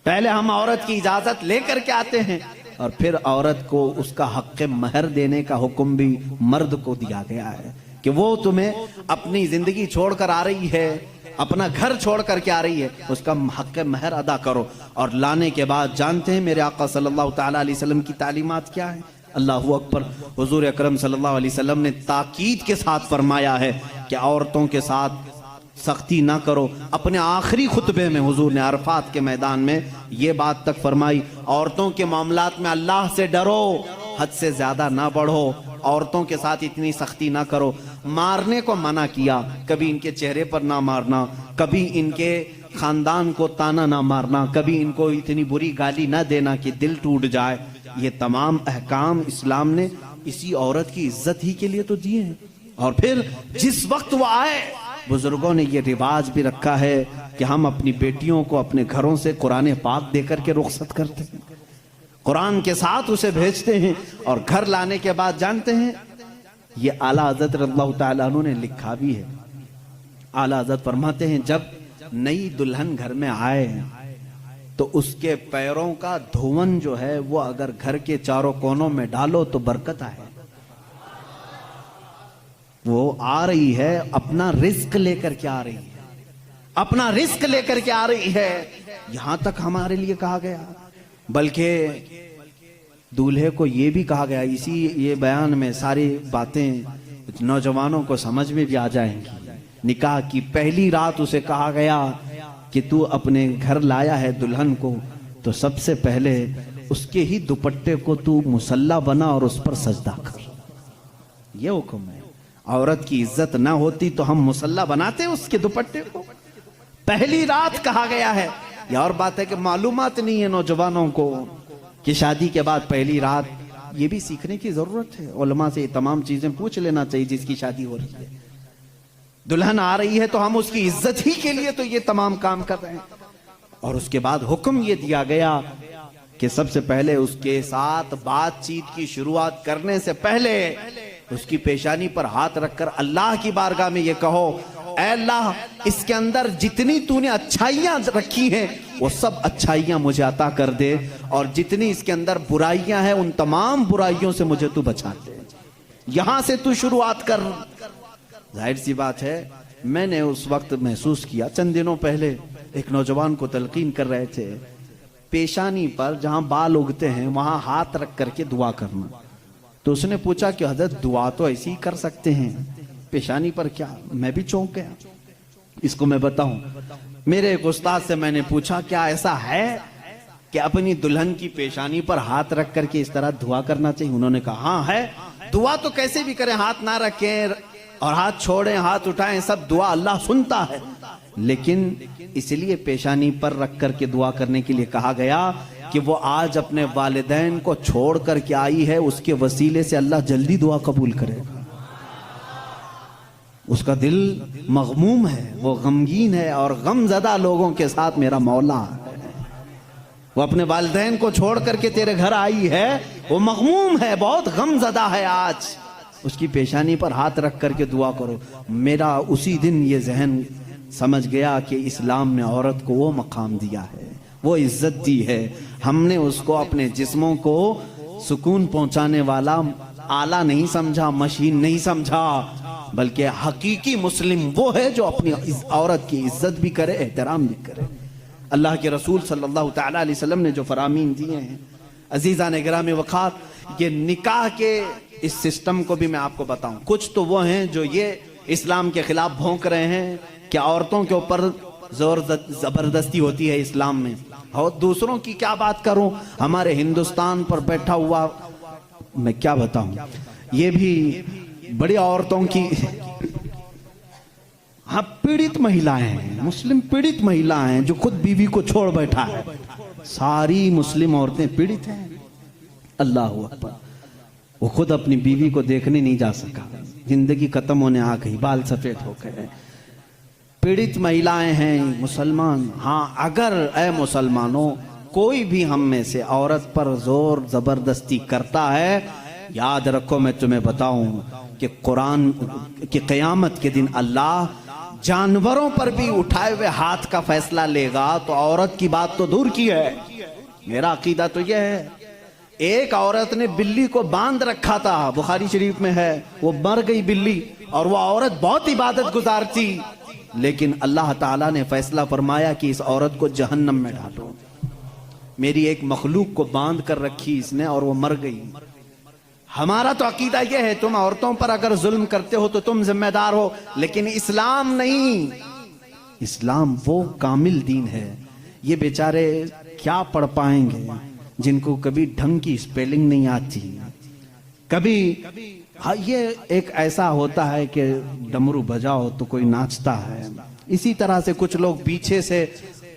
पहले हम औरत की इजाजत लेकर के आते हैं और फिर औरत को उसका हक महर देने का हुक्म भी मर्द को दिया गया है कि वो तुम्हें अपनी जिंदगी छोड़कर आ रही है, अपना घर छोड़ करके आ रही है, उसका हक महर अदा करो। और लाने के बाद जानते हैं मेरे आका सल्लल्लाहु ताला अलैहि वसल्लम की तालीमात क्या है? अल्लाहु अकबर। हुजूर अकरम सल्लल्लाहु अलैहि वसल्लम ने ताकीद के साथ फरमाया है कि औरतों के साथ सख्ती ना करो। अपने आखिरी खुतबे में हुजूर ने अरफात के मैदान में ये बात तक फरमाई, औरतों के मामलात में अल्लाह से डरो, हद से ज्यादा ना बढ़ो, औरतों के साथ इतनी सख्ती ना करो। मारने को मना किया, कभी इनके चेहरे पर ना मारना, कभी इनके खानदान को ताना ना मारना, कभी इनको इतनी बुरी गाली ना देना कि दिल टूट जाए। ये तमाम अहकाम इस्लाम ने इसी औरत की इज्जत ही के लिए तो दिए हैं। और फिर जिस वक्त वो आए, बुजुर्गों ने ये रिवाज भी रखा है कि हम अपनी बेटियों को अपने घरों से कुरान पाक देकर के रुखसत करते हैं, कुरान के साथ उसे भेजते हैं। और घर लाने के बाद जानते हैं ये आला हज़रत रज़ियल्लाहु ताला अन्हु ने लिखा भी है। आला हज़रत फरमाते हैं जब नई दुल्हन घर में आए तो उसके पैरों का धोवन जो है वो अगर घर के चारों कोनों में डालो तो बरकत आए। वो आ रही है अपना रिस्क लेकर के आ रही है, अपना रिस्क लेकर के आ रही है। यहां तक हमारे लिए कहा गया, बल्कि दूल्हे को यह भी कहा गया, इसी ये बयान में सारी बातें नौजवानों को समझ में भी आ जाएंगी निकाह की पहली रात उसे कहा गया कि तू अपने घर लाया है दुल्हन को, तो सबसे पहले उसके ही दुपट्टे को तू मुसल्ला बना और उस पर सजदा कर। ये हुक्म है। औरत की इज्जत ना होती तो हम मुसल्ला बनाते उसके दुपट्टे को। पहली रात कहा गया है। यह और बात है कि मालूमात नहीं है नौजवानों को कि शादी के बाद पहली रात, ये भी सीखने की जरूरत है। उलमा से ये तमाम चीजें पूछ लेना चाहिए जिसकी शादी हो रही है। दुल्हन आ रही है तो हम उसकी इज्जत ही के लिए तो ये तमाम काम कर रहे हैं। और उसके बाद हुक्म ये दिया गया कि सबसे पहले उसके साथ बातचीत की शुरुआत करने से पहले उसकी पेशानी पर हाथ रखकर अल्लाह की बारगाह में ये कहो, ऐ अल्लाह, इसके अंदर जितनी तूने अच्छाइयां रखी हैं वो सब अच्छाइयां मुझे अता कर दे, और जितनी इसके अंदर बुराइयां हैं उन तमाम बुराइयों से मुझे तू बचा दे। यहां से तू शुरुआत कर। जाहिर सी बात है, मैंने उस वक्त महसूस किया, चंद दिनों पहले एक नौजवान को तलकीन कर रहे थे, पेशानी पर जहां बाल उगते हैं वहां हाथ रख करके दुआ करना। तो उसने पूछा कि हजरत दुआ तो ऐसे ही कर सकते हैं, पेशानी पर क्या? मैं भी चौंक गया। इसको मैं बताऊं, मेरे एक उस्ताद से मैंने पूछा क्या ऐसा है कि अपनी दुल्हन की पेशानी पर हाथ रख करके इस तरह दुआ करना चाहिए? उन्होंने कहा हाँ है। दुआ तो कैसे भी करें, हाथ ना रखें और हाथ छोड़ें, हाथ उठाएं, सब दुआ अल्लाह सुनता है, लेकिन इसलिए पेशानी पर रख करके दुआ करने के लिए कहा गया कि वो आज अपने वालिदैन को छोड़ करके आई है, उसके वसीले से अल्लाह जल्दी दुआ कबूल करेगा। उसका दिल मगमूम है, वो गमगीन है, और गमज़दा लोगों के साथ मेरा मौला है। वो अपने वालिदैन को छोड़ करके तेरे घर आई है, वो मगमूम है, बहुत गमज़दा है। आज उसकी पेशानी पर हाथ रख करके दुआ करो। मेरा उसी दिन ये जहन समझ गया कि इस्लाम ने औरत को वो मकाम दिया है, वो इज्जत दी है। हमने उसको अपने जिस्मों को सुकून पहुंचाने वाला आला नहीं समझा, मशीन नहीं समझा, बल्कि हकीकी मुस्लिम वो है जो अपनी औरत की इज्जत भी करे, एहतराम भी करे। अल्लाह के रसूल सल्लल्लाहु तआला अलैहि वसल्लम ने जो फरामीन दिए हैं, अजीज़ान गिरामी वक़ात, ये निकाह के इस सिस्टम को भी मैं आपको बताऊं। कुछ तो वो हैं जो ये इस्लाम के खिलाफ भौंक रहे हैं कि औरतों के ऊपर जोर जबरदस्ती होती है इस्लाम में, और दूसरों की क्या बात करूं, हमारे हिंदुस्तान पर बैठा हुआ मैं क्या बताऊं, ये भी बड़ी औरतों की, हाँ, पीड़ित महिलाएं हैं, मुस्लिम पीड़ित महिलाएं हैं जो खुद बीवी को छोड़ बैठा है। सारी मुस्लिम औरतें पीड़ित हैं। अल्लाह अकबर। वो खुद अपनी बीवी को देखने नहीं जा सका, जिंदगी खत्म होने आ गई, बाल सफेद हो गए। पीड़ित महिलाएं हैं मुसलमान। हाँ, अगर ए मुसलमानों कोई भी हम में से औरत पर जोर जबरदस्ती करता है, याद रखो मैं तुम्हें बताऊं कि कुरान कि क़यामत के दिन अल्लाह जानवरों पर भी उठाए हुए हाथ का फैसला लेगा, तो औरत की बात तो दूर की है। मेरा अकीदा तो यह है, एक औरत ने बिल्ली को बांध रखा था, बुखारी शरीफ में है, वो मर गई बिल्ली, और वो औरत बहुत इबादत गुजार थी, लेकिन अल्लाह ताला ने फैसला फरमाया कि इस औरत को जहन्नम में डालो। मेरी एक मखलूक को बांध कर रखी इसने और वो मर गई। हमारा तो अकीदा यह है, तुम औरतों पर अगर जुल्म करते हो तो तुम जिम्मेदार हो, लेकिन इस्लाम नहीं। इस्लाम वो कामिल दीन है। ये बेचारे क्या पढ़ पाएंगे जिनको कभी ढंग की स्पेलिंग नहीं आती, कभी हाँ, ये एक ऐसा होता है कि डमरू बजाओ तो कोई नाचता है। इसी तरह से कुछ लोग पीछे से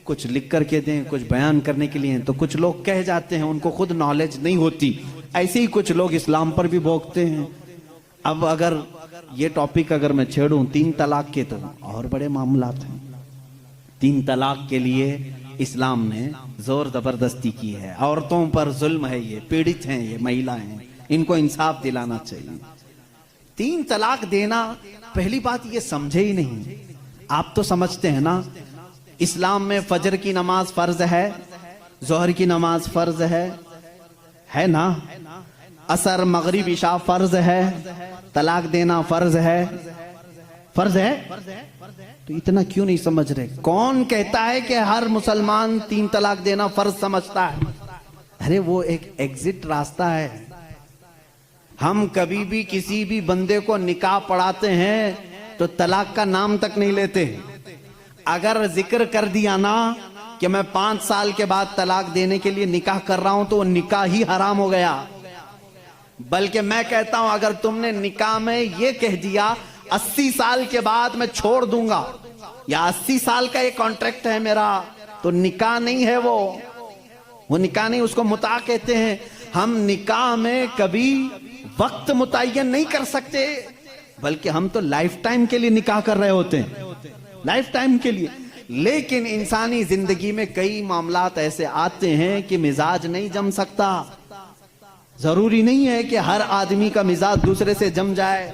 कुछ लिख करके दें, कुछ बयान करने के लिए, तो कुछ लोग कह जाते हैं, उनको खुद नॉलेज नहीं होती। ऐसे ही कुछ लोग इस्लाम पर भी भोंकते हैं। अब अगर ये टॉपिक अगर मैं छेड़ूं 3 तलाक के, तो और बड़े मामलात हैं। 3 तलाक के लिए इस्लाम ने जोर जबरदस्ती की है। औरतों पर जुल्म है, ये पीड़ित हैं, ये महिलाएं हैं, इनको इंसाफ दिलाना चाहिए। 3 तलाक देना, पहली बात ये समझे ही नहीं। आप तो समझते हैं ना, इस्लाम में फजर की नमाज फर्ज है, जोहर की नमाज फर्ज है ना, असर मगरिब इशा फर्ज है, तलाक देना फर्ज है, फर्ज है। तो इतना क्यों नहीं समझ रहे? कौन कहता है कि हर मुसलमान 3 तलाक देना फर्ज समझता है? अरे वो एक एग्जिट रास्ता है। हम कभी भी किसी भी बंदे को निकाह पढ़ाते हैं तो तलाक का नाम तक नहीं लेते। अगर जिक्र कर दिया ना कि मैं 5 साल के बाद तलाक देने के लिए निकाह कर रहा हूं तो वो निकाह ही हराम हो गया। बल्कि मैं कहता हूं अगर तुमने निकाह में ये कह दिया 80 साल के बाद मैं छोड़ दूंगा या 80 साल का ये कॉन्ट्रैक्ट है मेरा, तो निकाह नहीं है वो निकाह नहीं, उसको मुता कहते हैं। हम निकाह में कभी वक्त मुतय्यन नहीं कर सकते, बल्कि हम तो लाइफ टाइम के लिए निकाह कर रहे होते हैं, लाइफ टाइम के लिए। लेकिन इंसानी जिंदगी में कई मामलात ऐसे आते हैं कि मिजाज नहीं जम सकता। जरूरी नहीं है कि हर आदमी का मिजाज दूसरे से जम जाए।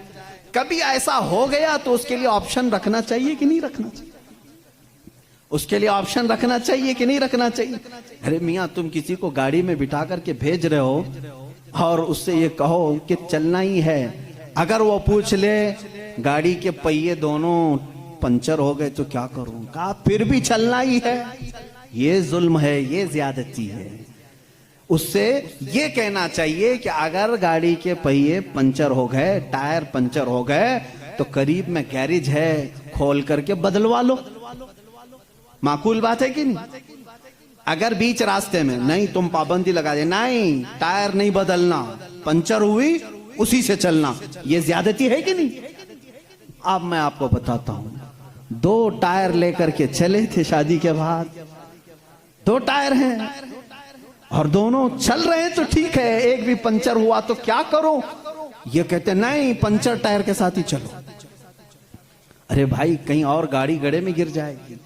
कभी ऐसा हो गया तो उसके लिए ऑप्शन रखना चाहिए कि नहीं रखना चाहिए? उसके लिए ऑप्शन रखना चाहिए कि नहीं रखना चाहिए? अरे मियां, तुम किसी को गाड़ी में बिठा करके भेज रहे हो और उससे ये कहो कि चलना ही है, अगर वो पूछ ले गाड़ी के पहिए दोनों पंचर हो गए तो क्या करूं, कहा फिर भी चलना ही है, ये जुल्म है, ये ज्यादती है। उससे ये कहना चाहिए कि अगर गाड़ी के पहिए पंचर हो गए, टायर पंचर हो गए, तो करीब में गैरेज है, खोल करके बदलवा लो। माकूल बात है कि नहीं? अगर बीच रास्ते में नहीं, तुम पाबंदी लगा दे, नहीं टायर नहीं बदलना, पंचर हुई उसी से चलना, ये ज्यादती है कि नहीं? अब मैं आपको बताता हूं, 2 टायर लेकर के चले थे शादी के बाद, 2 टायर हैं और दोनों चल रहे हैं तो ठीक है, एक भी पंचर हुआ तो क्या करो? ये कहते नहीं, पंचर टायर के साथ ही चलो। अरे भाई, कहीं और गाड़ी गड्ढे में गिर जाएगी।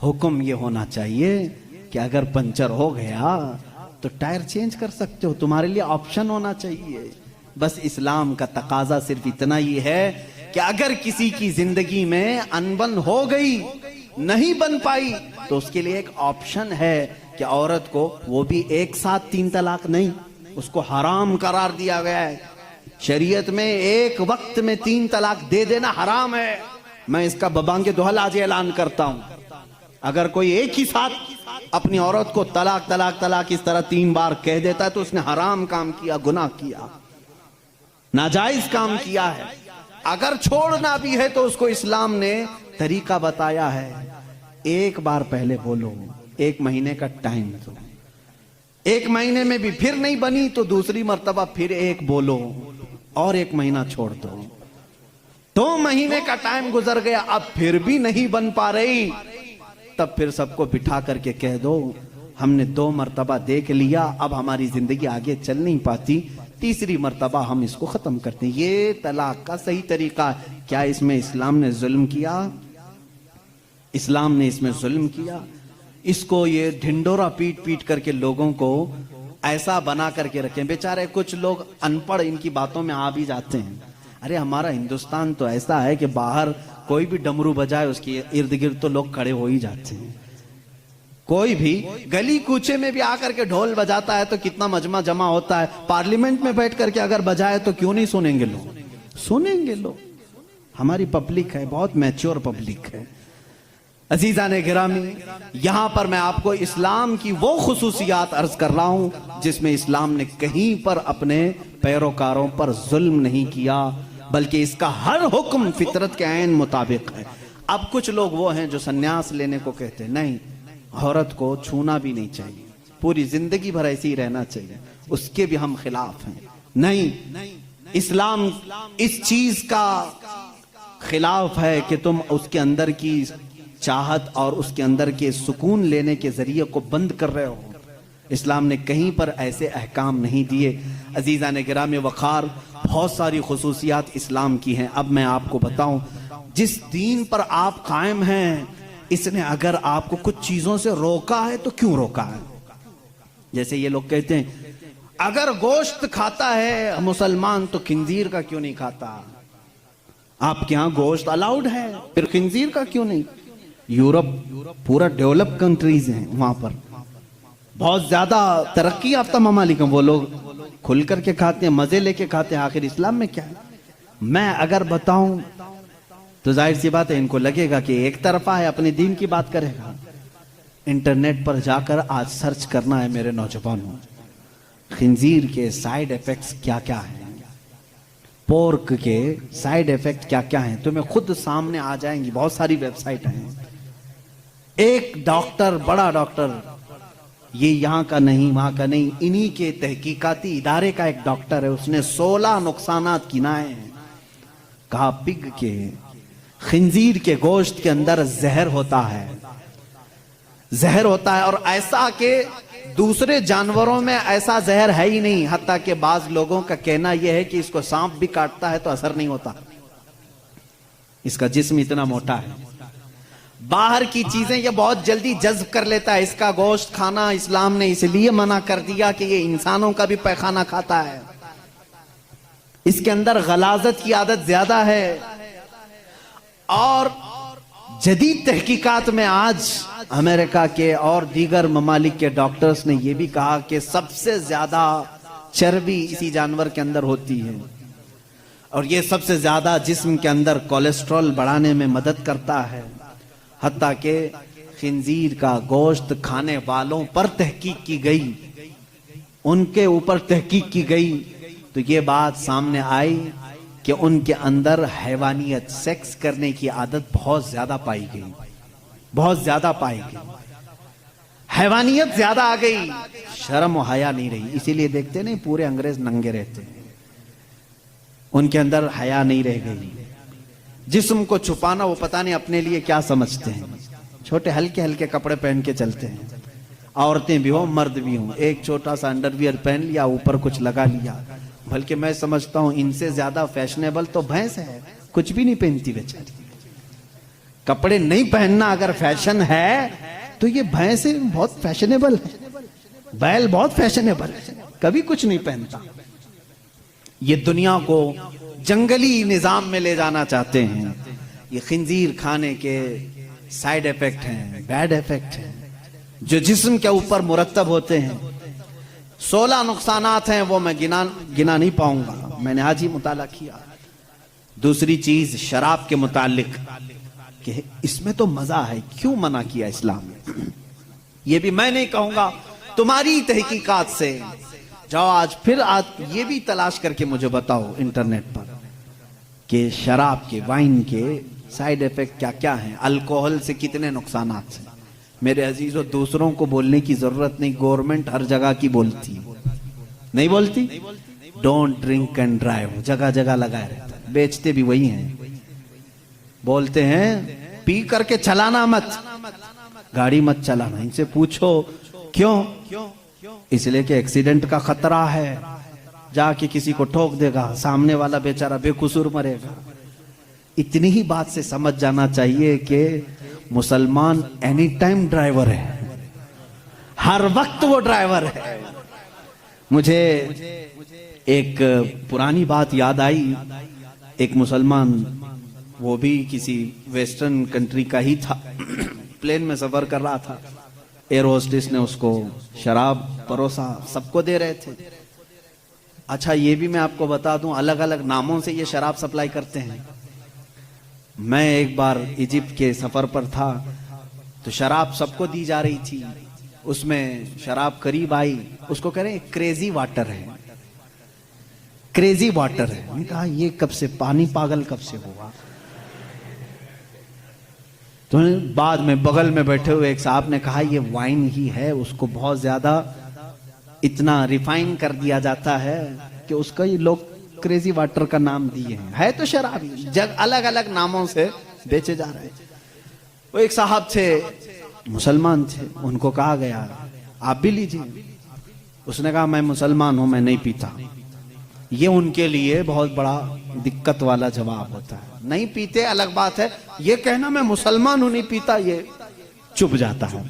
हुक्म ये होना चाहिए कि अगर पंचर हो गया तो टायर चेंज कर सकते हो, तुम्हारे लिए ऑप्शन होना चाहिए। बस इस्लाम का तकाजा सिर्फ इतना ही है कि अगर किसी की जिंदगी में अनबन हो गई, नहीं बन पाई, तो उसके लिए एक ऑप्शन है कि औरत को, वो भी एक साथ 3 तलाक नहीं, उसको हराम करार दिया गया है। शरीयत में एक वक्त में 3 तलाक दे देना हराम है। मैं इसका बबांगे दोहल आज ऐलान करता हूं, अगर कोई एक ही साथ अपनी औरत को तलाक तलाक तलाक इस तरह 3 बार कह देता है तो उसने हराम काम किया, गुनाह किया, नाजायज काम किया है। अगर छोड़ना भी है तो उसको इस्लाम ने तरीका बताया है। एक बार पहले बोलो, 1 महीने का टाइम दो, 1 महीने में भी फिर नहीं बनी तो दूसरी मर्तबा फिर एक बोलो और 1 महीना छोड़ दो। 2 महीने का टाइम गुजर गया, अब फिर भी नहीं बन पा रही, तब फिर सबको बिठा करके कह दो हमने 2 मर्तबा देख लिया, अब हमारी जिंदगी आगे चल नहीं पाती, तीसरी मर्तबा हम इसको खत्म करते हैं। ये तलाक का सही तरीका है। क्या इसमें इस्लाम ने जुल्म किया? इस्लाम ने इसमें जुल्म किया? इसको ये ढिंडोरा पीट पीट करके लोगों को ऐसा बना करके रखें। बेचारे कुछ लोग अनपढ़ इनकी बातों में आ भी जाते हैं। अरे हमारा हिंदुस्तान तो ऐसा है कि बाहर कोई भी डमरू बजाए उसके इर्द गिर्द तो लोग खड़े हो ही जाते हैं। कोई भी गली कूचे में भी आकर के ढोल बजाता है तो कितना मजमा जमा होता है। पार्लियामेंट में बैठ करके अगर बजाए तो क्यों नहीं सुनेंगे लोग? सुनेंगे लोग। हमारी पब्लिक है, बहुत मैच्योर पब्लिक है। अजीजाने गिरामी, यहां पर मैं आपको इस्लाम की वो खुसूसियात अर्ज कर रहा हूं जिसमें इस्लाम ने कहीं पर अपने पैरोकारों पर जुल्म नहीं किया, बल्कि इसका हर हुक्म फितरत के ऐन मुताबिक है। अब कुछ लोग वो हैं जो सन्यास लेने को कहते हैं, नहीं, औरत को छूना भी नहीं चाहिए, पूरी जिंदगी भर ऐसे ही रहना चाहिए, उसके भी हम खिलाफ हैं। नहीं, इस्लाम इस चीज का खिलाफ है कि तुम उसके अंदर की चाहत और उसके अंदर के सुकून लेने के जरिए को बंद कर रहे हो। इस्लाम ने कहीं पर ऐसे अहकाम नहीं दिए। अजीज़ान गिराम वक़ार, बहुत सारी खुसूसियात इस्लाम की हैं। अब मैं आपको बताऊं, जिस दीन पर आप कायम हैं, इसने अगर आपको कुछ चीजों से रोका है तो क्यों रोका है? जैसे ये लोग कहते हैं अगर गोश्त खाता है मुसलमान तो खिंजीर का क्यों नहीं खाता? आपके यहां गोश्त अलाउड है, फिर खिंजीर का क्यों नहीं? यूरोप पूरा डेवलप कंट्रीज हैं, वहां पर बहुत ज्यादा तरक्की याफ्ता ममालिक हैं, वो लोग खुल करके खाते हैं, मजे लेके खाते हैं। आखिर इस्लाम में क्या है? मैं अगर बताऊं तो जाहिर सी बात है इनको लगेगा कि एक तरफा है, अपने दीन की बात करेगा। इंटरनेट पर जाकर आज सर्च करना है मेरे नौजवानों, खिंजीर के साइड इफेक्ट्स क्या क्या हैं। पोर्क के साइड इफेक्ट क्या क्या हैं तुम्हें खुद सामने आ जाएंगी, बहुत सारी वेबसाइट हैं। एक डॉक्टर, बड़ा डॉक्टर, ये यहाँ का नहीं वहां का नहीं, इन्हीं के तहकीकाती इदारे का एक डॉक्टर है, उसने 16 नुकसानात गिनाए हैं। कहा पिग के, खिंजीर के गोश्त के अंदर जहर होता है, जहर होता है, और ऐसा कि दूसरे जानवरों में ऐसा जहर है ही नहीं। हत्ता कि बाज लोगों का कहना यह है कि इसको सांप भी काटता है तो असर नहीं होता, इसका जिस्म इतना मोटा है। बाहर की चीजें ये बहुत जल्दी जज्ब कर लेता है। इसका गोश्त खाना इस्लाम ने इसलिए मना कर दिया कि ये इंसानों का भी पैखाना खाता है, इसके अंदर गलाजत की आदत ज्यादा है। और जदीद तहकीकात में आज अमेरिका के और दीगर ममालिक के डॉक्टर्स ने यह भी कहा कि सबसे ज्यादा चर्बी इसी जानवर के अंदर होती है, और यह सबसे ज्यादा जिस्म के अंदर कोलेस्ट्रॉल बढ़ाने में मदद करता है। हत्ता कि खिंजीर का गोश्त खाने वालों पर तहकीक की गई, उनके ऊपर तहकीक की गई, तो ये बात सामने आई कि उनके अंदर हैवानियत, सेक्स करने की आदत बहुत ज्यादा पाई गई, बहुत ज्यादा पाई गई, हैवानियत ज्यादा आ गई, शर्म और हया नहीं रही। इसीलिए देखते नहीं पूरे अंग्रेज नंगे रहते हैं, उनके अंदर हया नहीं रह गई। जिस्म को छुपाना वो पता नहीं अपने लिए क्या समझते हैं, छोटे हल्के हल्के कपड़े पहन के चलते हैं, औरतें भी हो मर्द भी हो, एक छोटा सा अंडरवियर पहन लिया, ऊपर कुछ लगा लिया। बल्कि मैं समझता हूं इनसे ज्यादा फैशनेबल तो भैंस है, कुछ भी नहीं पहनती बेचारी। कपड़े नहीं पहनना अगर फैशन है तो ये भैंस बहुत फैशनेबल है, बैल बहुत फैशनेबल है, कभी कुछ नहीं पहनता। ये दुनिया को जंगली निजाम में ले जाना चाहते हैं। ये खिंजीर खाने के साइड इफेक्ट हैं, बैड इफेक्ट हैं, जो जिस्म के ऊपर मुरतब होते हैं। 16 नुकसानात हैं, वो मैं गिना नहीं पाऊंगा, मैंने आज ही मुताला किया। दूसरी चीज शराब के मुतालिक कि इसमें तो मजा है, क्यों मना किया इस्लाम ने? ये भी मैं नहीं कहूंगा, तुम्हारी तहकीकात से जाओ आज फिर आज ये भी तलाश करके मुझे बताओ इंटरनेट पर कि शराब के, वाइन के साइड इफेक्ट क्या क्या हैं, अल्कोहल से कितने नुकसानात हैं। मेरे अजीजों, दूसरों को बोलने की जरूरत नहीं, गवर्नमेंट हर जगह की बोलती, नहीं बोलती? डोंट ड्रिंक एंड ड्राइव जगह जगह लगाए रहता है, बेचते भी वही हैं। बोलते हैं पी करके चलाना मत, गाड़ी मत चलाना। इनसे पूछो क्यों? इसलिए कि एक्सीडेंट का खतरा है, जाके किसी को ठोक देगा, सामने वाला बेचारा बेकसूर मरेगा। इतनी ही बात से समझ जाना चाहिए कि मुसलमान एनी टाइम ड्राइवर है, हर वक्त वो ड्राइवर है। मुझे एक पुरानी बात याद आई, एक मुसलमान, वो भी किसी वेस्टर्न कंट्री का ही था, प्लेन में सफर कर रहा था, एयर होस्टेस ने उसको शराब परोसा, सबको दे रहे थे। अच्छा ये भी मैं आपको बता दूं, अलग अलग नामों से ये शराब सप्लाई करते हैं। मैं एक बार इजिप्ट के सफर पर था, तो शराब सबको दी जा रही थी, उसमें शराब करीब आई, उसको कह रहे हैं क्रेजी वाटर है, क्रेजी वाटर है। मैंने कहा ये कब से, पानी पागल कब से हुआ? तो बाद में बगल में बैठे हुए एक साहब ने कहा ये वाइन ही है, उसको बहुत ज्यादा इतना रिफाइन कर दिया जाता है कि उसका ये लोग क्रेजी वाटर का नाम दिए हैं, है तो शराब ही, जग अलग अलग नामों से बेचे जा रहे हैं। वो एक साहब थे, मुसलमान थे, उनको कहा गया आप भी लीजिए। उसने कहा मैं मुसलमान हूं, मैं नहीं पीता। ये उनके लिए बहुत बड़ा दिक्कत वाला जवाब होता है। नहीं पीते अलग बात है, ये कहना मैं मुसलमान हूं नहीं पीता, ये चुप जाता है।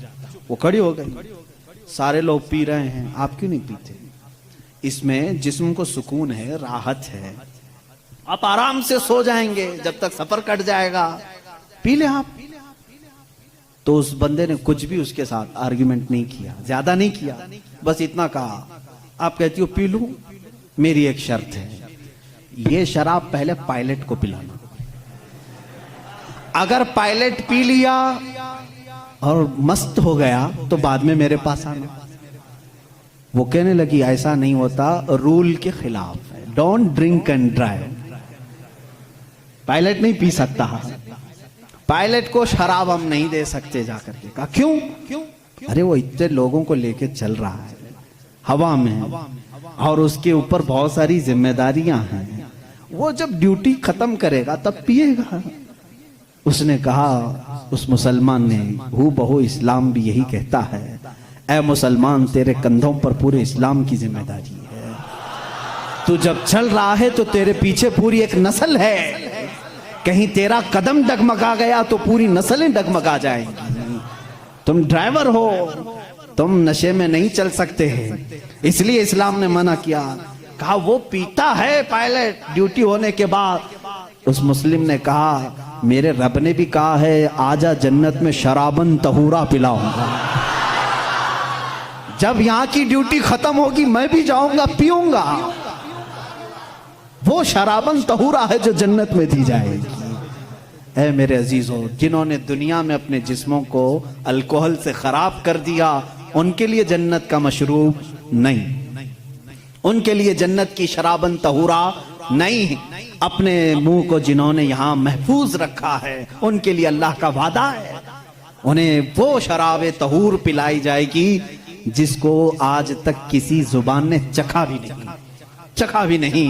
वो खड़ी हो गई, सारे लोग पी रहे हैं, आप क्यों नहीं पीते? इसमें जिस्म को सुकून है, राहत है, आप आराम से सो जाएंगे जब तक सफर कट जाएगा, पी ले आप। तो उस बंदे ने कुछ भी उसके साथ आर्ग्यूमेंट नहीं किया, ज्यादा नहीं किया, बस इतना कहा आप कहती हो पी लूं, मेरी एक शर्त है, ये शराब पहले पायलट को पिलाना, अगर पायलट पी लिया और मस्त हो गया तो बाद में मेरे पास आना। वो कहने लगी ऐसा नहीं होता, रूल के खिलाफ है, don't drink and drive. Pilot नहीं पी सकता, पायलट को शराब हम नहीं दे सकते जाकर के। कहा क्यों? अरे वो इतने लोगों को लेके चल रहा है हवा में और उसके ऊपर बहुत सारी जिम्मेदारियां हैं, वो जब ड्यूटी खत्म करेगा तब पिएगा। उसने कहा, उस मुसलमान ने, हू बहु इस्लाम भी यही कहता है, ऐ मुसलमान तेरे कंधों पर पूरे इस्लाम की जिम्मेदारी है। तू जब चल रहा है तो तेरे पीछे पूरी एक नस्ल है, कहीं तेरा कदम डगमगा गया तो पूरी नस्लें डगमगा जाएंगी। तुम ड्राइवर हो, तुम नशे में नहीं चल सकते हैं, इसलिए इस्लाम ने मना किया। कहा वो पीता है पायलट ड्यूटी होने के बाद। उस मुस्लिम ने कहा, मेरे रब ने भी कहा है, आजा जन्नत में शराबन तहूरा पिलाऊंगा। जब यहां की ड्यूटी खत्म होगी मैं भी जाऊंगा, पीऊंगा। वो शराबन तहूरा है जो जन्नत में दी जाएगी। ऐ मेरे अजीजों, जिन्होंने दुनिया में अपने जिस्मों को अल्कोहल से खराब कर दिया, उनके लिए जन्नत का मशरूब नहीं, उनके लिए जन्नत की शराबन तहूरा नहीं। अपने मुंह को जिन्होंने यहां महफूज रखा है, उनके लिए अल्लाह का वादा है, उन्हें वो शराबे तहूर पिलाई जाएगी जिसको आज तक किसी जुबान ने चखा भी नहीं।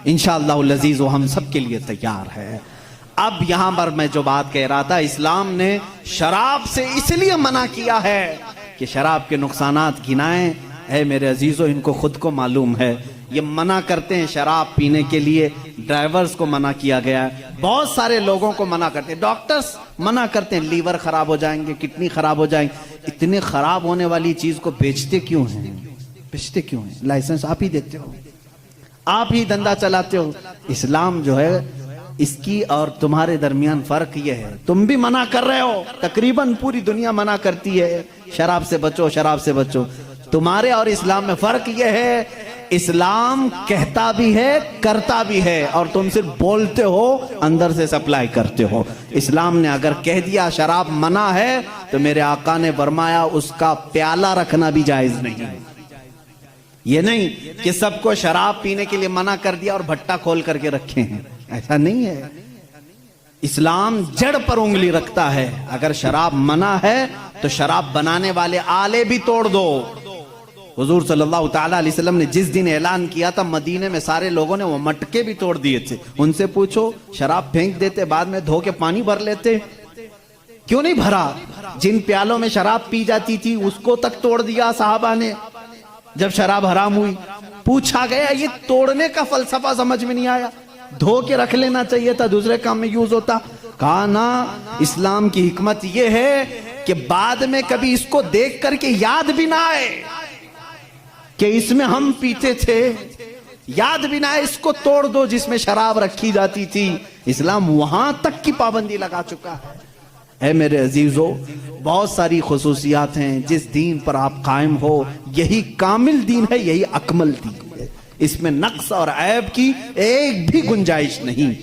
इंशाअल्लाह लजीज हम सब के लिए तैयार है। अब यहां पर मैं जो बात कह रहा था, इस्लाम ने शराब से इसलिए मना किया है कि शराब के नुकसानात गिनाएं। है मेरे अजीजों, इनको खुद को मालूम है, ये मना करते हैं शराब पीने के लिए। ड्राइवर्स को मना किया गया है, बहुत सारे लोगों को मना करते हैं, डॉक्टर्स मना करते हैं, लीवर खराब हो जाएंगे, किडनी खराब हो जाएंगे। इतने खराब होने वाली चीज को बेचते क्यों हैं? लाइसेंस आप ही देते हो, आप ही धंधा चलाते हो। इस्लाम जो है, इसकी और तुम्हारे दरमियान फर्क यह है, तुम भी मना कर रहे हो, तकरीबन पूरी दुनिया मना करती है शराब से बचो। तुम्हारे और इस्लाम में फर्क यह है, इस्लाम कहता भी है, करता भी है, और तुम सिर्फ बोलते हो, अंदर से सप्लाई करते हो। इस्लाम ने अगर कह दिया शराब मना है, तो मेरे आका ने फरमाया उसका प्याला रखना भी जायज नहीं। ये नहीं कि सबको शराब पीने के लिए मना कर दिया और भट्टा खोल करके रखे हैं, ऐसा नहीं है। इस्लाम जड़ पर उंगली रखता है। अगर शराब मना है तो शराब बनाने वाले आले भी तोड़ दो। हुजूर सल्लल्लाहु ताला अलैहि वसल्लम ने जिस दिन ऐलान किया था, मदीने में सारे लोगों ने वो मटके भी तोड़ दिए थे। उनसे पूछो, शराब फेंक देते, बाद में धो के पानी भर लेते, क्यों नहीं भरा? जिन प्यालों में शराब पी जाती थी उसको तक तोड़ दिया साहबा ने। जब शराब हराम हुई, पूछा गया, ये तोड़ने का फलसफा समझ में नहीं आया, धो के रख लेना चाहिए था, दूसरे काम में यूज होता। कहा ना, इस्लाम की हिकमत यह है कि बाद में कभी इसको देख करके याद भी ना आए कि इसमें हम पीते थे, याद भी ना आए, इसको तोड़ दो जिसमें शराब रखी जाती थी। इस्लाम वहां तक की पाबंदी लगा चुका है मेरे अजीजों। बहुत सारी खुसूसियात हैं, जिस दीन पर आप कायम हो, यही कामिल दीन है, यही अकमल दीन है। इसमें नक्स और ऐब की एक भी गुंजाइश नहीं।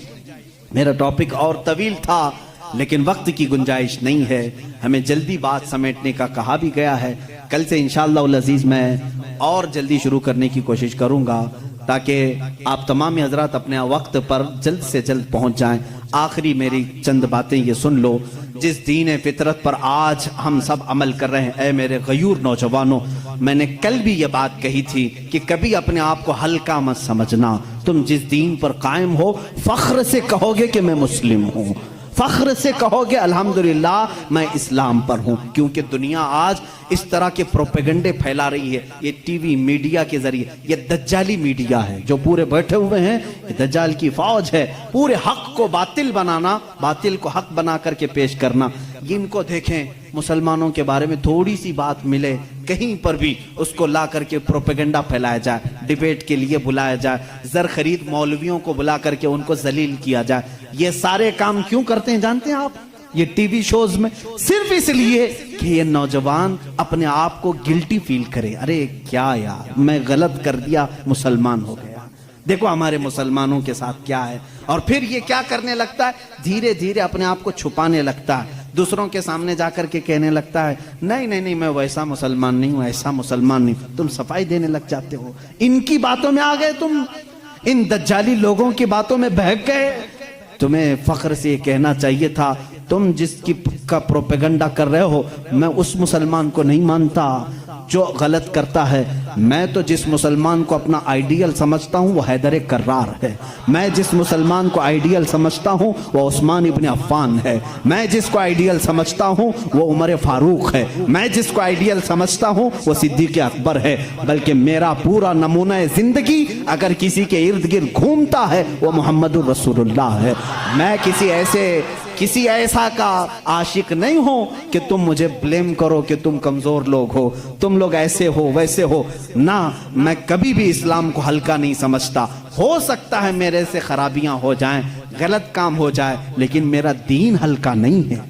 मेरा टॉपिक और तवील था, लेकिन वक्त की गुंजाइश नहीं है, हमें जल्दी बात समेटने का कहा भी गया है। कल से इंशाअल्लाह अज़ीज़ मैं और जल्दी शुरू करने की कोशिश करूंगा, ताकि आप तमाम हजरात अपने वक्त पर जल्द से जल्द पहुंच जाएं। आखिरी मेरी चंद बातें ये सुन लो, जिस दीन फितरत पर आज हम सब अमल कर रहे हैं, ऐ मेरे गयूर नौजवानों, मैंने कल भी ये बात कही थी कि कभी अपने आप को हल्का मत समझना। तुम जिस दीन पर कायम हो, फख्र से कहोगे कि मैं मुस्लिम हूँ, फख्र से कहोगे अल्हम्दुलिल्लाह मैं इस्लाम पर हूं। क्योंकि दुनिया आज इस तरह के प्रोपेगेंडे फैला रही है, ये टीवी मीडिया के जरिए, ये दज्जाली मीडिया है जो पूरे बैठे हुए हैं, ये दज्जाल की फौज है। पूरे हक को बातिल बनाना, बातिल को हक बना करके पेश करना। इनको देखें, मुसलमानों के बारे में थोड़ी सी बात मिले, कहीं पर भी उसको ला करके प्रोपेगेंडा फैलाया जाए, डिबेट के लिए बुलाया जाए, जर खरीद मौलवियों को बुला करके उनको जलील किया जाए। ये सारे काम क्यों करते हैं जानते हैं आप? ये टीवी शोज में सिर्फ इसलिए कि ये नौजवान अपने आप को गिल्टी फील करे, अरे क्या यार मैं गलत कर दिया, मुसलमान हो गया, देखो हमारे मुसलमानों के साथ क्या है। और फिर ये क्या करने लगता है, धीरे धीरे अपने आप को छुपाने लगता है, दूसरों के सामने जाकर के कहने लगता है नहीं नहीं नहीं मैं वैसा मुसलमान नहीं हूं, ऐसा मुसलमान नहीं। तुम सफाई देने लग जाते हो, इनकी बातों में आ गए तुम, इन दज्जाली लोगों की बातों में बहक गए। तुम्हें फख्र से ये कहना चाहिए था, तुम जिसकी का प्रोपेगेंडा कर रहे हो, मैं उस मुसलमान को नहीं मानता जो गलत करता है। मैं तो जिस मुसलमान को अपना आइडियल समझता हूँ वो हैदर कर्रार है। मैं जिस मुसलमान को आइडियल समझता हूँ वो उस्मान इब्न अफ़्फ़ान है। मैं जिसको आइडियल समझता हूँ वो उमर फारूक है। मैं जिसको आइडियल समझता हूँ वो सिद्दीक़ अकबर है। बल्कि मेरा पूरा नमूना ज़िंदगी अगर किसी के इर्द गिर्द घूमता है वो मोहम्मदुर रसूलुल्लाह है। मैं किसी ऐसा का आशिक नहीं हो कि तुम मुझे ब्लेम करो कि तुम कमज़ोर लोग हो, तुम लोग ऐसे हो वैसे हो ना। मैं कभी भी इस्लाम को हल्का नहीं समझता। हो सकता है मेरे से खराबियां हो जाएं, गलत काम हो जाए, लेकिन मेरा दीन हल्का नहीं है।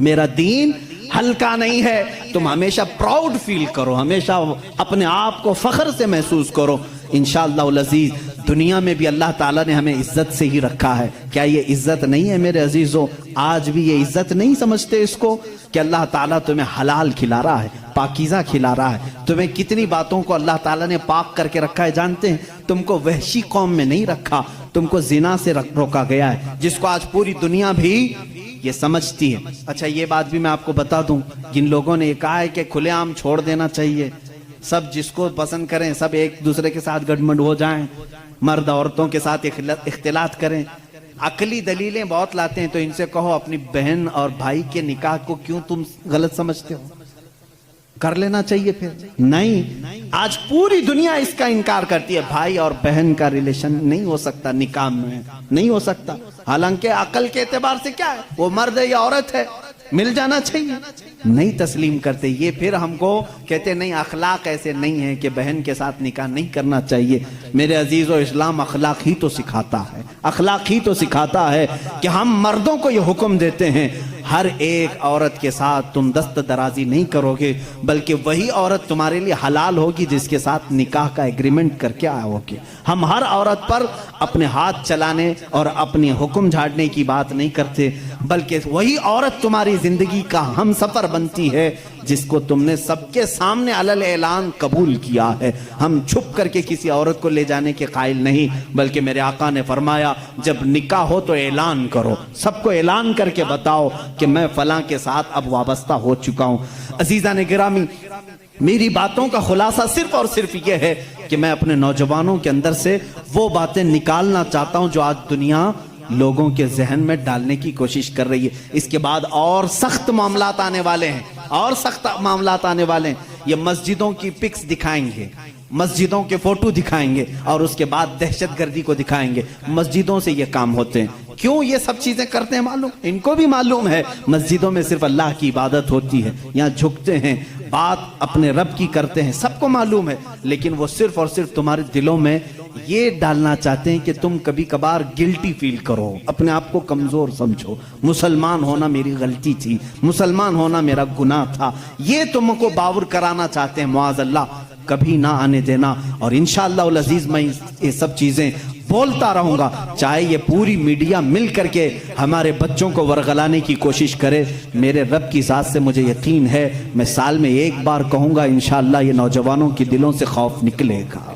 मेरा दीन हल्का नहीं है। तुम हमेशा प्राउड फील करो, हमेशा अपने आप को फख्र से महसूस करो। इंशाअल्लाह अज़ीज़ दुनिया में भी अल्लाह ताला ने हमें इज्जत से ही रखा है। क्या ये इज्जत नहीं है मेरे अजीजों? आज भी ये इज्जत नहीं समझते इसको कि अल्लाह ताला तुम्हें हलाल खिला रहा है, पाकीज़ा खिला रहा है। तुम्हें कितनी बातों को अल्लाह ताला ने पाक करके रखा है जानते हैं? तुमको वहशी कौम में नहीं रखा, तुमको जिना से रोका गया है, जिसको आज पूरी दुनिया भी ये समझती है। अच्छा ये बात भी मैं आपको बता दूं, जिन लोगों ने कहा है कि खुलेआम छोड़ देना चाहिए, सब जिसको पसंद करें, सब एक दूसरे के साथ गठबंध हो जाएं, मर्द औरतों के साथ इख्तिलात करें, अकली दलीलें बहुत लाते हैं, तो इनसे कहो अपनी बहन और भाई के निकाह को क्यों तुम गलत समझते हो? कर लेना चाहिए फिर। नहीं, आज पूरी दुनिया इसका इनकार करती है। भाई और बहन का रिलेशन नहीं हो सकता, निकाह में नहीं हो सकता। हालांकि अकल के एतबार से क्या है, वो मर्द है या औरत है, मिल जाना चाहिए। नहीं तस्लीम करते ये, फिर हमको कहते नहीं अखलाक ऐसे नहीं है कि बहन के साथ निकाह नहीं करना चाहिए। मेरे अजीजों, इस्लाम अखलाक ही तो सिखाता है, अखलाक ही तो सिखाता है कि हम मर्दों को ये हुक्म देते हैं हर एक औरत के साथ तुम दस्त दराजी नहीं करोगे, बल्कि वही औरत तुम्हारे लिए हलाल होगी जिसके साथ निकाह का एग्रीमेंट करके आओगे। हम हर औरत पर अपने हाथ चलाने और अपने हुक्म झाड़ने की बात नहीं करते, बल्कि वही औरत तुम्हारी जिंदगी का हम सफर बनती है जिसको तुमने सबके सामने अलल ऐलान कबूल किया है। हम छुप करके किसी औरत को ले जाने के कायल नहीं, बल्कि मेरे आका ने फरमाया जब निकाह हो तो ऐलान करो, सबको ऐलान करके बताओ कि मैं फलां के साथ अब वाबस्ता हो चुका हूं। अजीजा ने गिरामी, मेरी बातों का खुलासा सिर्फ और सिर्फ यह है कि मैं अपने नौजवानों के अंदर से वो बातें निकालना चाहता हूं जो आज दुनिया लोगों के जहन में डालने की कोशिश कर रही है। इसके बाद और सख्त मामलात आने वाले हैं, और सख्त मामलात आने वाले हैं। ये मस्जिदों की पिक्स दिखाएंगे, मस्जिदों के फोटो दिखाएंगे, और उसके बाद दहशतगर्दी को दिखाएंगे। मस्जिदों से ये काम होते हैं। क्यों ये सब चीजें करते हैं मालूम? इनको भी मालूम है मस्जिदों में सिर्फ अल्लाह की इबादत होती है, यहाँ झुकते हैं, बात अपने रब की करते हैं, सबको मालूम है। लेकिन वो सिर्फ और सिर्फ तुम्हारे दिलों में ये डालना चाहते हैं कि तुम कभी कभार गिल्टी फील करो, अपने आप को कमजोर समझो। मुसलमान होना मेरी गलती थी, मुसलमान होना मेरा गुनाह था, ये तुमको बावर कराना चाहते हैं। मुआज़ अल्लाह, कभी ना आने देना। और इंशाअल्लाह अज़ीज़ मैं ये सब चीजें बोलता रहूंगा, चाहे ये पूरी मीडिया मिल करके हमारे बच्चों को वरगलाने की कोशिश करे। मेरे रब की ज़ात से मुझे यकीन है, मैं साल में एक बार कहूंगा इंशाअल्लाह ये नौजवानों के दिलों से खौफ निकलेगा,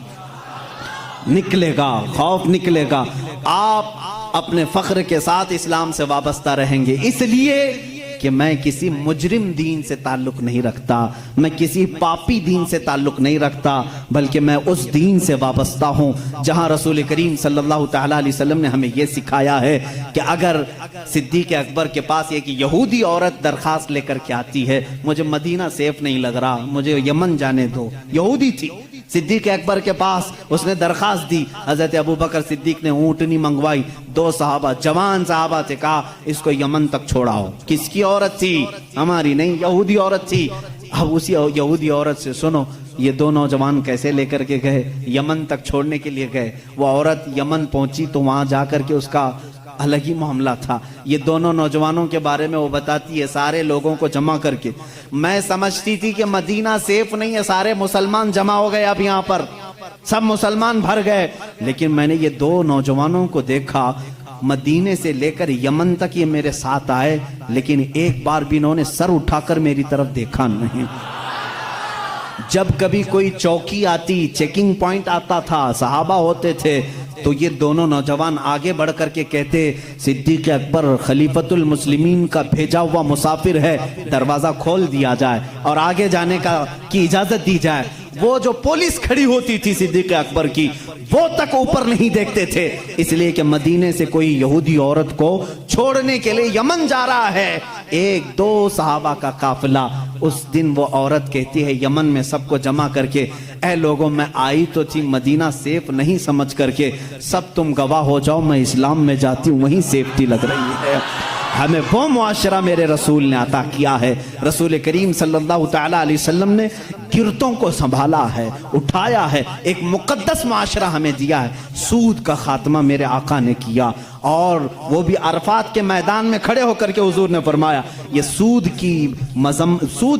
निकलेगा, खौफ निकलेगा। आप अपने फख्र के साथ इस्लाम से वाबस्ता रहेंगे, इसलिए कि मैं किसी मुजरिम दीन से ताल्लुक नहीं रखता, मैं किसी पापी दीन से ताल्लुक नहीं रखता, बल्कि मैं उस दीन से वाबस्ता हूँ जहाँ रसूल करीम सल्लल्लाहु तआला अलैहि वसल्लम ने हमें यह सिखाया है कि अगर सिद्दीक़ अकबर के पास एक यहूदी औरत दरख्वास्त लेकर के आती है, मुझे मदीना सेफ नहीं लग रहा, मुझे यमन जाने दो, यहूदी थी, सिद्दीक़ अकबर के पास उसने दरख्वास्त दी। हजरत अबू बकर सिद्दीक ने ऊँटनी मंगवाई, 2 सहाबा, जवान सहाबा से कहा इसको यमन तक छोड़ाओ। किसकी औरत थी? हमारी नहीं, यहूदी औरत थी। अब उसी यहूदी औरत से सुनो, ये 2 नौजवान कैसे लेकर के गए, यमन तक छोड़ने के लिए गए। वो औरत यमन पहुंची तो वहां जाकर के उसका अलग ही मामला था। ये दोनों नौजवानों के बारे में वो बताती है, सारे लोगों को जमा करके, मैं समझती थी कि मदीना सेफ नहीं है, सारे मुसलमान जमा हो गए, अब यहाँ पर सब मुसलमान भर गए, लेकिन मैंने ये 2 नौजवानों को देखा, मदीने से लेकर यमन तक ये मेरे साथ आए, लेकिन एक बार भी इन्होंने सर उठाकर मेरी तरफ देखा नहीं। जब कभी कोई चौकी आती, चेकिंग पॉइंट आता था, सहाबा होते थे, तो ये दोनों नौजवान आगे बढ़ करके कहते, सिद्दीक अकबर खलीफतुल मुस्लिमीन का भेजा हुआ मुसाफिर है, दरवाजा खोल दिया जाए और आगे जाने की इजाजत दी जाए। वो जो पुलिस खड़ी होती थी सिद्दीक अकबर की, वो तक ऊपर नहीं देखते थे, इसलिए कि मदीने से कोई यहूदी औरत को छोड़ने के लिए यमन जा रहा है। एक दो सहाबा का काफिला, उस दिन वो औरत कहती है यमन में सबको जमा करके, ऐ लोगों मैं आई तो थी मदीना सेफ नहीं समझ करके, सब तुम गवाह हो जाओ मैं इस्लाम में जाती हूँ वहीं सेफ्टी लग रही है। हमें वो मुआशरा मेरे रसूल ने अता किया है। रसूल करीम सल्लल्लाहु तआला अलैहि वसल्लम ने गिरतों को संभाला है, उठाया है, एक मुकद्दस मुआशरा हमें दिया है। सूद का खात्मा मेरे आका ने किया, और वो भी अरफात के मैदान में खड़े होकर के हुजूर ने फरमाया, ये सूद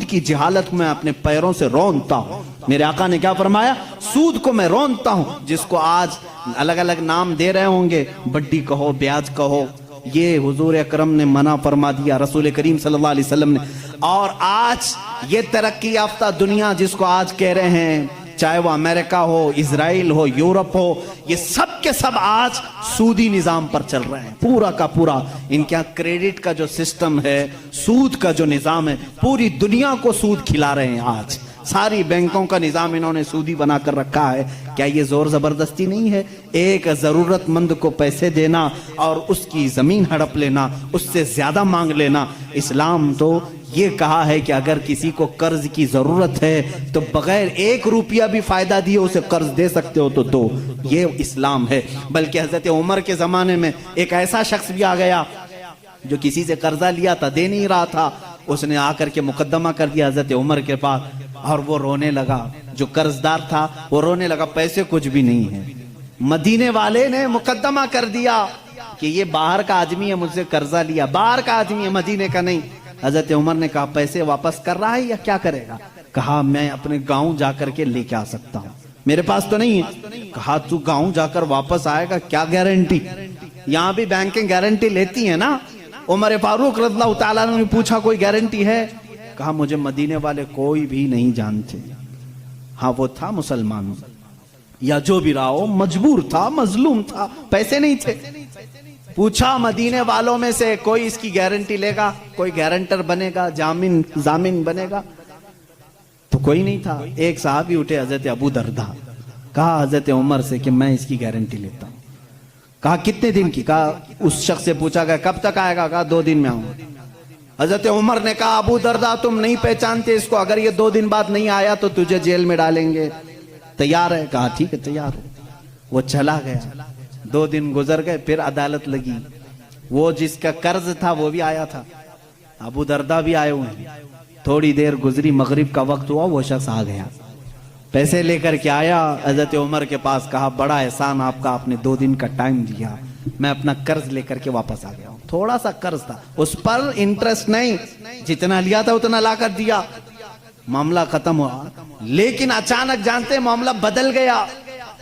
की जहालत मैं अपने पैरों से रौंदता हूँ। मेरे आका ने क्या फरमाया, सूद को मैं रौंदता हूँ, जिसको आज अलग अलग नाम दे रहे होंगे, बड्डी कहो, ब्याज कहो, ये हुजूर अकरम ने मना फरमा दिया, रसूल करीम सल्लल्लाहु अलैहि वसल्लम ने। और आज ये तरक्की याफ्ता दुनिया जिसको आज कह रहे हैं, चाहे वो अमेरिका हो, इजराइल हो, यूरोप हो, ये सब के सब आज सूदी निजाम पर चल रहे हैं। पूरा का पूरा इनके यहाँ क्रेडिट का जो सिस्टम है, सूद का जो निजाम है, पूरी दुनिया को सूद खिला रहे हैं। आज सारी बैंकों का निजाम इन्होंने सूदी बना कर रखा है। क्या ये जोर जबरदस्ती नहीं है? एक जरूरतमंद को पैसे देना और उसकी जमीन हड़प लेना, उससे ज्यादा मांग लेना। इस्लाम तो ये कहा है कि अगर किसी को कर्ज की जरूरत है तो बगैर 1 रुपया भी फायदा दिए उसे कर्ज दे सकते हो तो दो। ये इस्लाम है। बल्कि हजरत उमर के जमाने में एक ऐसा शख्स भी आ गया जो किसी से कर्जा लिया था, दे नहीं रहा था, उसने आकर के मुकदमा कर दिया हजरत उमर के पास, और वो रोने लगा। जो कर्जदार था वो रोने लगा, पैसे कुछ भी नहीं है। मदीने वाले ने मुकदमा कर दिया कि ये बाहर का आदमी है, मुझसे कर्जा लिया, बाहर का आदमी है, मदीने का नहीं। हजरत उमर ने कहा पैसे वापस कर रहा है या क्या करेगा? कहा मैं अपने गांव जाकर के लेके आ सकता हूँ, मेरे पास तो नहीं है। कहा तू गांव जाकर वापस आएगा, क्या गारंटी? यहाँ भी बैंकें गारंटी लेती है ना। उमर फारूक रज़ियल्लाहु ताला ने पूछा कोई गारंटी है? कहा मुझे मदीने वाले कोई भी नहीं जानते। हाँ वो था मुसलमान या जो भी रहा हो, मजबूर था, मजलूम था, पैसे नहीं थे। पूछा मदीने वालों में से कोई इसकी गारंटी लेगा, कोई गारंटर बनेगा, जामिन बनेगा? तो कोई नहीं था। एक साहबी उठे हजरत अबू दरदा, कहा हजरत उमर से कि मैं इसकी गारंटी लेता हूं। कहा कितने दिन की? कहा उस शख्स से पूछा गया कब तक आएगा? कहा 2 दिन में आऊंगा। हजरत उमर ने कहा अबू दरदा तुम नहीं पहचानते इसको, अगर ये 2 दिन बाद नहीं आया तो तुझे जेल में डालेंगे, तैयार है? कहा ठीक है तैयार है। वो चला गया। 2 दिन गुजर गए, फिर अदालत लगी। वो जिसका कर्ज था वो भी आया था, अबू दरदा भी आए हुए हैं। थोड़ी देर गुजरी, मगरिब का वक्त हुआ, वो शख्स आ गया, पैसे लेकर के आया हजरत उमर के पास। कहा बड़ा एहसान आपका, आपने 2 दिन का टाइम दिया, मैं अपना कर्ज लेकर के वापस आ गया हूं। थोड़ा सा कर्ज था, उस पर इंटरेस्ट नहीं, जितना लिया था उतना ला कर दिया, मामला खत्म हुआ। लेकिन अचानक जानते मामला बदल गया।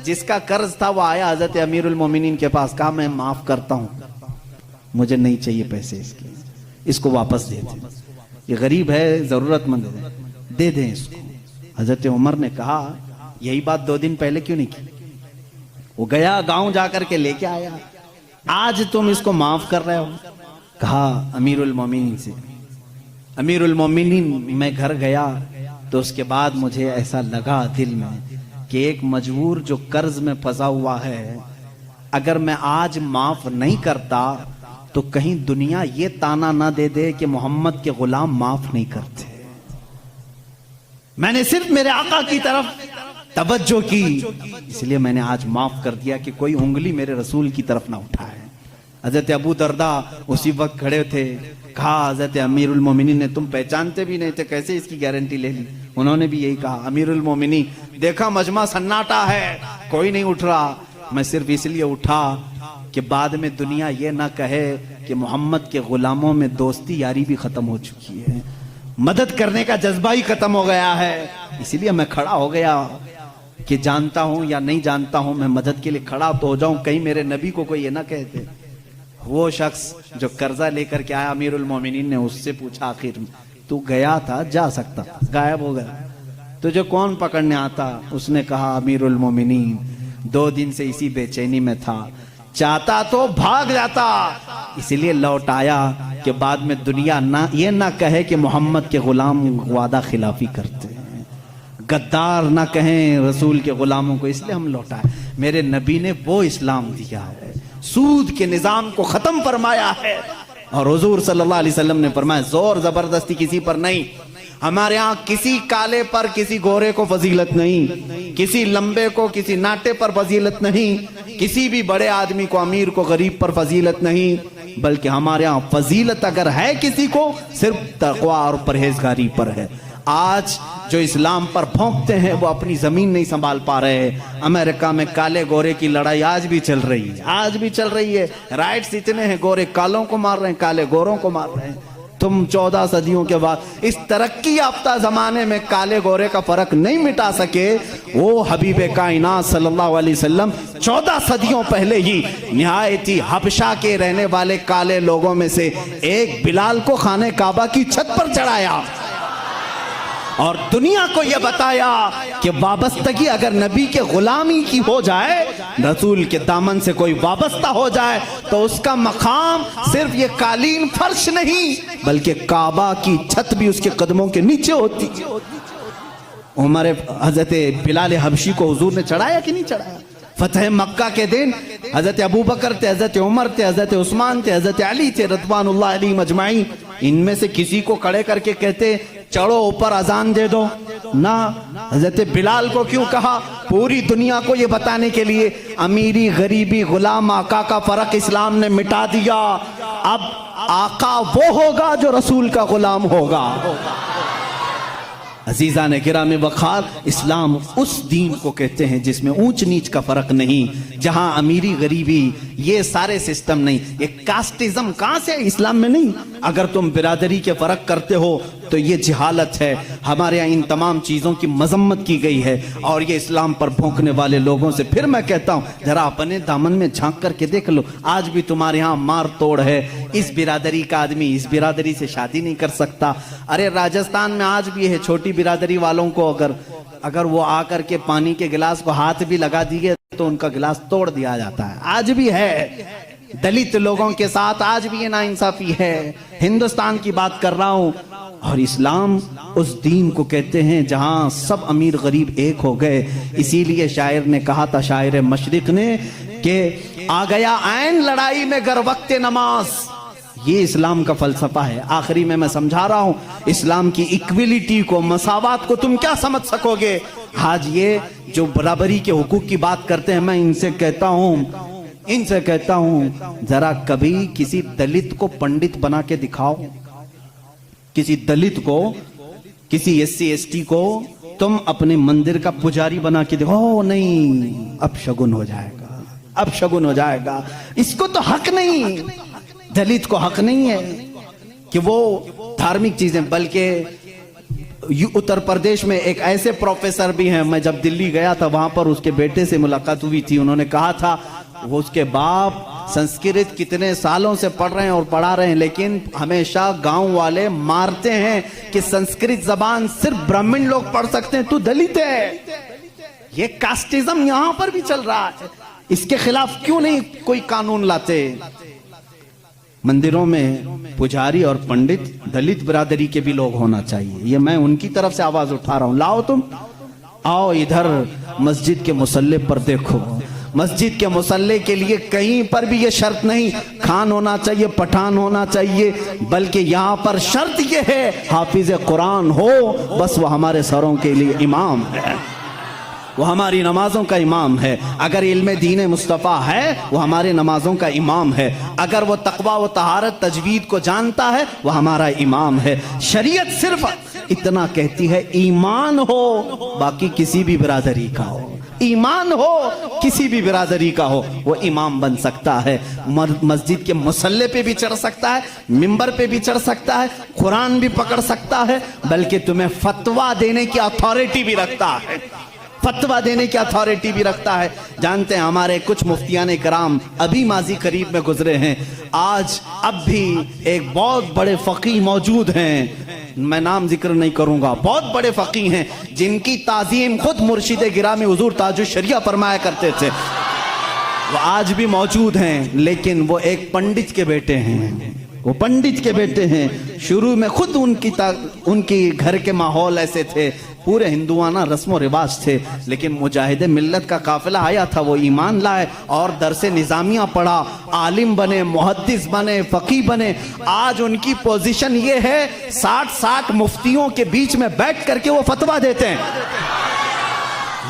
जिसका कर्ज था वो आया हजरत अमीरुल मोमिनीन के पास, कहा मैं माफ करता हूं, मुझे नहीं चाहिए पैसे इसके, इसको वापस दे दें, ये गरीब है, जरूरतमंद है, दे दें इसको। हजरत उमर ने कहा यही बात 2 दिन पहले क्यों नहीं की? वो गया गांव जाकर के लेके आया, आज तुम इसको माफ कर रहे हो? कहा अमीरुल मोमिनीन से। अमीरुल मोमिनीन मैं घर गया तो उसके बाद मुझे ऐसा लगा दिल में कि एक मजबूर जो कर्ज में फंसा हुआ है, अगर मैं आज माफ नहीं करता तो कहीं दुनिया ये ताना ना दे दे कि मोहम्मद के गुलाम माफ नहीं करते। मैंने सिर्फ मेरे आका की तरफ तवज्जो की, इसलिए मैंने आज माफ कर दिया कि कोई उंगली मेरे रसूल की तरफ ना उठाए। हजरत अबू दरदा उसी वक्त खड़े थे। कहा हजरत अमीरुल मोमिनीन ने तुम पहचानते भी नहीं थे, कैसे इसकी गारंटी ले ली? उन्होंने भी यही कहा। अमीरुल मोमिनीन देखा मजमा सन्नाटा है, कोई नहीं उठ रहा, मैं सिर्फ इसलिए उठा कि बाद में दुनिया ये ना कहे कि मोहम्मद के गुलामों में दोस्ती यारी भी खत्म हो चुकी है, मदद करने का जज्बा ही खत्म हो गया है। इसीलिए मैं खड़ा हो गया कि जानता हूं या नहीं जानता हूं, मैं मदद के लिए खड़ा तो हो जाऊं, कहीं मेरे नबी को कोई ये ना कहते। वो शख्स जो कर्जा लेकर के आया अमीरुल मोमिनीन ने उससे पूछा आखिर तू गया था, जा सकता, गायब हो गया, तुझे कौन पकड़ने आता? उसने कहा अमीरुल मोमिनीन 2 दिन से इसी बेचैनी में था, चाहता तो भाग जाता, इसलिए लौट आया कि बाद में दुनिया ना ये ना कहे कि मोहम्मद के गुलाम वादा खिलाफी करते हैं, गद्दार ना कहें रसूल के गुलामों को, इसलिए हम लौटाए। मेरे नबी ने वो इस्लाम दिया है, सूद के निजाम को खत्म फरमाया है। और हुजूर सल्लल्लाहु अलैहि वसल्लम ने फरमाया जोर जबरदस्ती किसी पर नहीं। हमारे यहाँ किसी काले पर किसी गोरे को फजीलत नहीं, किसी लंबे को किसी नाटे पर फजीलत नहीं, किसी भी बड़े आदमी को अमीर को गरीब पर फजीलत नहीं, बल्कि हमारे यहाँ फजीलत अगर है किसी को सिर्फ तकवा और परहेजगारी पर है। आज जो इस्लाम पर भौंकते हैं वो अपनी जमीन नहीं संभाल पा रहे हैं। अमेरिका में काले गोरे की लड़ाई आज भी चल रही है, आज भी चल रही है। राइट्स इतने हैं, गोरे कालों को मार रहे हैं, काले गोरों को मार रहे हैं। तुम 14 सदियों के बाद इस तरक्की याफ्ता जमाने में काले गोरे का फर्क नहीं मिटा सके, वो हबीब कायनात सल्लल्लाहु अलैहि वसल्लम 14 सदियों पहले ही निहायती हबशा के रहने वाले काले लोगों में से एक बिलाल को खाने काबा की छत पर चढ़ाया और दुनिया को यह बताया कि वाबस्तगी अगर नबी के गुलामी की हो जाए, रसूल के दामन से कोई वाबस्ता हो जाए, तो उसका मकाम सिर्फ ये कालीन फर्श नहीं बल्कि काबा की छत भी उसके कदमों के नीचे होती। हमारे हजरत बिलाल हबशी को हुजूर ने चढ़ाया कि नहीं चढ़ाया? फतह मक्का के दिन हजरत अबू बकर थे, हजरत उमर थे, हजरत उस्मान थे, हजरत अली थे रज़वानुल्लाह अलैहिम अजमाइन। इनमें से किसी को खड़े करके कहते चढ़ो ऊपर अजान दे दो ना। हजरत बिलाल को क्यों कहा? पूरी दुनिया को ये बताने के लिए अमीरी गरीबी गुलाम आका का फर्क इस्लाम ने मिटा दिया। अब आका वो होगा जो रसूल का गुलाम होगा। अजीजा ने गिराम वखार, इस्लाम उस दीन को कहते हैं जिसमें ऊंच नीच का फर्क नहीं, जहां अमीरी गरीबी ये सारे सिस्टम नहीं। ये कास्टिज्म कहां से? इस्लाम में नहीं। अगर तुम बिरादरी के फर्क करते हो तो ये जिहालत है। हमारे यहाँ इन तमाम चीज़ों की मजम्मत की गई है और ये इस्लाम पर भौंकने वाले लोगों से फिर मैं कहता हूँ जरा अपने दामन में झांक करके देख लो। आज भी तुम्हारे यहाँ मार तोड़ है। इस बिरादरी का आदमी इस बिरादरी से शादी नहीं कर सकता। अरे राजस्थान में आज भी है, छोटी बिरादरी वालों को अगर वो आकर के पानी के गिलास को हाथ भी लगा दिए तो उनका गिलास तोड़ दिया जाता है। आज भी है। दलित लोगों के साथ आज भी ये नाइंसाफी है। हिंदुस्तान की बात कर रहा हूं। और इस्लाम उस दीन को कहते हैं जहां सब अमीर गरीब एक हो गए। इसीलिए शायर ने कहा था, शायर मशरिक ने, कि आ गया ऐन लड़ाई में गर वक्त नमाज। ये इस्लाम का फलसफा है। आखिरी में मैं समझा रहा हूं, इस्लाम की इक्वलिटी को, मसावत को तुम क्या समझ सकोगे? आज ये जो बराबरी के हुकूक की बात करते हैं, मैं इनसे कहता हूं जरा कभी किसी दलित को पंडित बना के दिखाओ, किसी दलित को, किसी SC ST को तुम अपने मंदिर का पुजारी बना के देखो। ओ नहीं, अब शगुन हो जाएगा, अब शगुन हो जाएगा। इसको तो हक नहीं, दलित को हक नहीं है कि वो धार्मिक चीजें। बल्कि उत्तर प्रदेश में एक ऐसे प्रोफेसर भी हैं, मैं जब दिल्ली गया था वहां पर उसके बेटे से मुलाकात हुई थी। उन्होंने कहा था वो उसके बाप संस्कृत कितने सालों से पढ़ रहे हैं और पढ़ा रहे हैं, लेकिन हमेशा गांव वाले मारते हैं कि संस्कृत जबान सिर्फ ब्राह्मण लोग पढ़ सकते हैं, तू दलित है। ये कास्टिज्म यहां पर भी चल रहा है। इसके खिलाफ क्यों नहीं कोई कानून लाते? मंदिरों में पुजारी और पंडित दलित बिरादरी के भी लोग होना चाहिए। ये मैं उनकी तरफ से आवाज उठा रहा हूं। लाओ तुम, आओ इधर मस्जिद के मुसल्ले पर देखो। मस्जिद के मुसल्ले के लिए कहीं पर भी ये शर्त नहीं खान होना चाहिए, पठान होना चाहिए, बल्कि यहाँ पर शर्त ये है हाफिज कुरान हो, बस वो हमारे सरों के लिए इमाम है, वो हमारी नमाजों का इमाम है। अगर इल्म दीन मुस्तफ़ा है वो हमारे नमाजों का इमाम है। अगर वो तकवा व तहारत तजवीद को जानता है वो हमारा इमाम है। शरीयत सिर्फ इतना कहती है ईमान हो, बाकी किसी भी बिरादरी का हो, ईमान हो किसी भी बिरादरी का हो, वो इमाम बन सकता है। मस्जिद के मुसल्ले पे भी चढ़ सकता है, मिंबर पे भी चढ़ सकता है, कुरान भी पकड़ सकता है, बल्कि तुम्हें फतवा देने की अथॉरिटी भी रखता है, फतवा देने की अथॉरिटी भी रखता है। जानते हैं हमारे कुछ मुफ्तियान कराम अभी माजी करीब में गुजरे हैं। आज अब भी एक बहुत बड़े फकीह मौजूद हैं मैं नाम जिक्र नहीं करूंगा, बहुत बड़े फकीह हैं जिनकी ताजीम खुद मुर्शिद गिरामी हुजूर ताजुल शरिया फरमाया करते थे, वो आज भी मौजूद हैं, लेकिन वो एक पंडित के बेटे हैं, वो पंडित के बेटे हैं। शुरू में खुद उनकी घर के माहौल ऐसे थे, पूरे हिंदुआना रस्म व रिवाज थे, लेकिन मुजाहिद मिल्लत का काफिला आया था, वो ईमान लाए और दरसे निजामिया पढ़ा, आलिम बने, मुहद्दिस बने, फकीह बने। आज उनकी पोजीशन ये है 60-60 मुफ्तियों के बीच में बैठ करके वो फतवा देते हैं।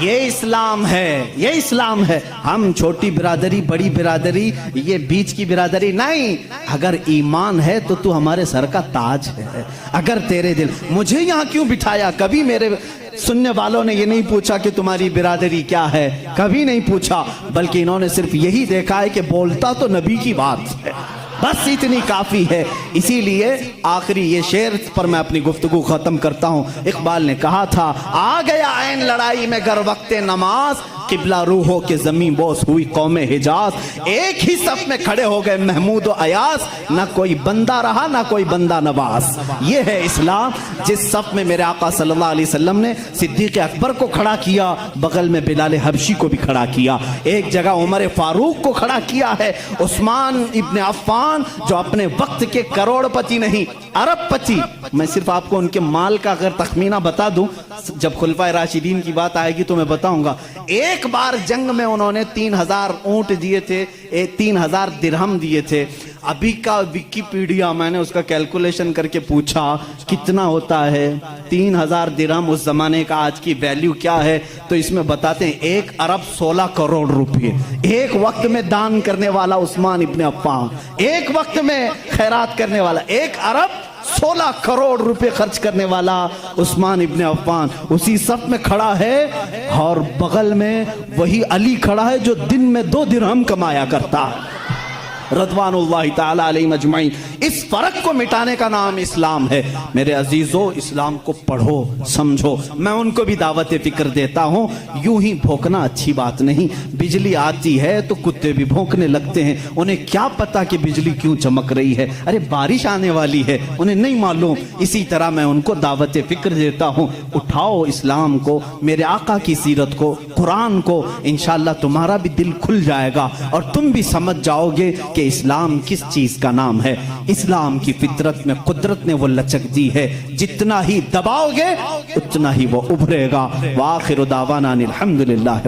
ये इस्लाम है, ये इस्लाम है। हम छोटी बिरादरी, बड़ी बिरादरी, ये बीच की बिरादरी नहीं। अगर ईमान है तो तू हमारे सर का ताज है। अगर तेरे दिल, मुझे यहाँ क्यों बिठाया, कभी मेरे सुनने वालों ने ये नहीं पूछा कि तुम्हारी बिरादरी क्या है, कभी नहीं पूछा, बल्कि इन्होंने सिर्फ यही देखा है कि बोलता तो नबी की बात है, बस इतनी काफी है। इसीलिए आखिरी ये शेर पर मैं अपनी गुफ्तगू खत्म करता हूं। इकबाल ने कहा था, आ गया ऐन लड़ाई में गर वक्ते नमाज, किबला रूहों के जमीन बोस हुई कौमे हिजाज। एक ही सफ में खड़े हो गए महमूद व अयास, ना कोई बंदा रहा ना कोई बंदा नवाज। ये है इस्लाम। जिस सफ में मेरे आका सल्लल्लाहु अलैहि वसल्लम ने सिद्दीक अकबर को खड़ा किया, बगल में बिलाल हबशी को भी खड़ा किया, एक जगह उमर फारूक को खड़ा किया है, उस्मान इब्ने अफ्फान जो अपने वक्त के करोड़पति नहीं अरबपति, मैं सिर्फ आपको उनके माल का अगर तखमीना बता दूं, जब खुलफाए राशिदीन की बात आएगी तो मैं बताऊंगा। एक बार जंग में उन्होंने 3000 ऊंट दिए थे, 3000 दिरहम दिए थे। अभी का विकिपीडिया मैंने उसका कैलकुलेशन करके पूछा कितना होता है 3000 दिरहम, उस जमाने का आज की वैल्यू क्या है, तो इसमें बताते हैं 1 अरब 16 करोड़ रुपए। एक वक्त में दान करने वाला उस्मान इब्ने अफ्फान, एक वक्त में खैरात करने वाला, 1 अरब 16 करोड़ रुपए खर्च करने वाला उस्मान इब्ने अफ्फान उसी सफ में खड़ा है, और बगल में वही अली खड़ा है जो दिन में 2 दिरहम कमाया करता है, रज़वानुल्लाहि ताला अलैहिम अजमईन। इस फर्क को मिटाने का नाम इस्लाम है। मेरे अजीजों, इस्लाम को पढ़ो, समझो। मैं उनको भी दावत फिक्र देता हूँ, यूं ही भौंकना अच्छी बात नहीं। बिजली आती है तो कुत्ते भी भौंकने लगते हैं, उन्हें क्या पता कि बिजली क्यों चमक रही है, अरे बारिश आने वाली है, उन्हें नहीं मालूम। इसी तरह मैं उनको दावत फिक्र देता हूँ, उठाओ इस्लाम को, मेरे आका की सीरत को, कुरान को, इंशाअल्लाह तुम्हारा भी दिल खुल जाएगा और तुम भी समझ जाओगे कि इस्लाम किस चीज का नाम है। इस्लाम की फितरत में कुदरत ने वो लचक दी है, जितना ही दबाओगे उतना ही वो उभरेगा। वाखिर दावाना अनिल हम्दुलिल्लाह।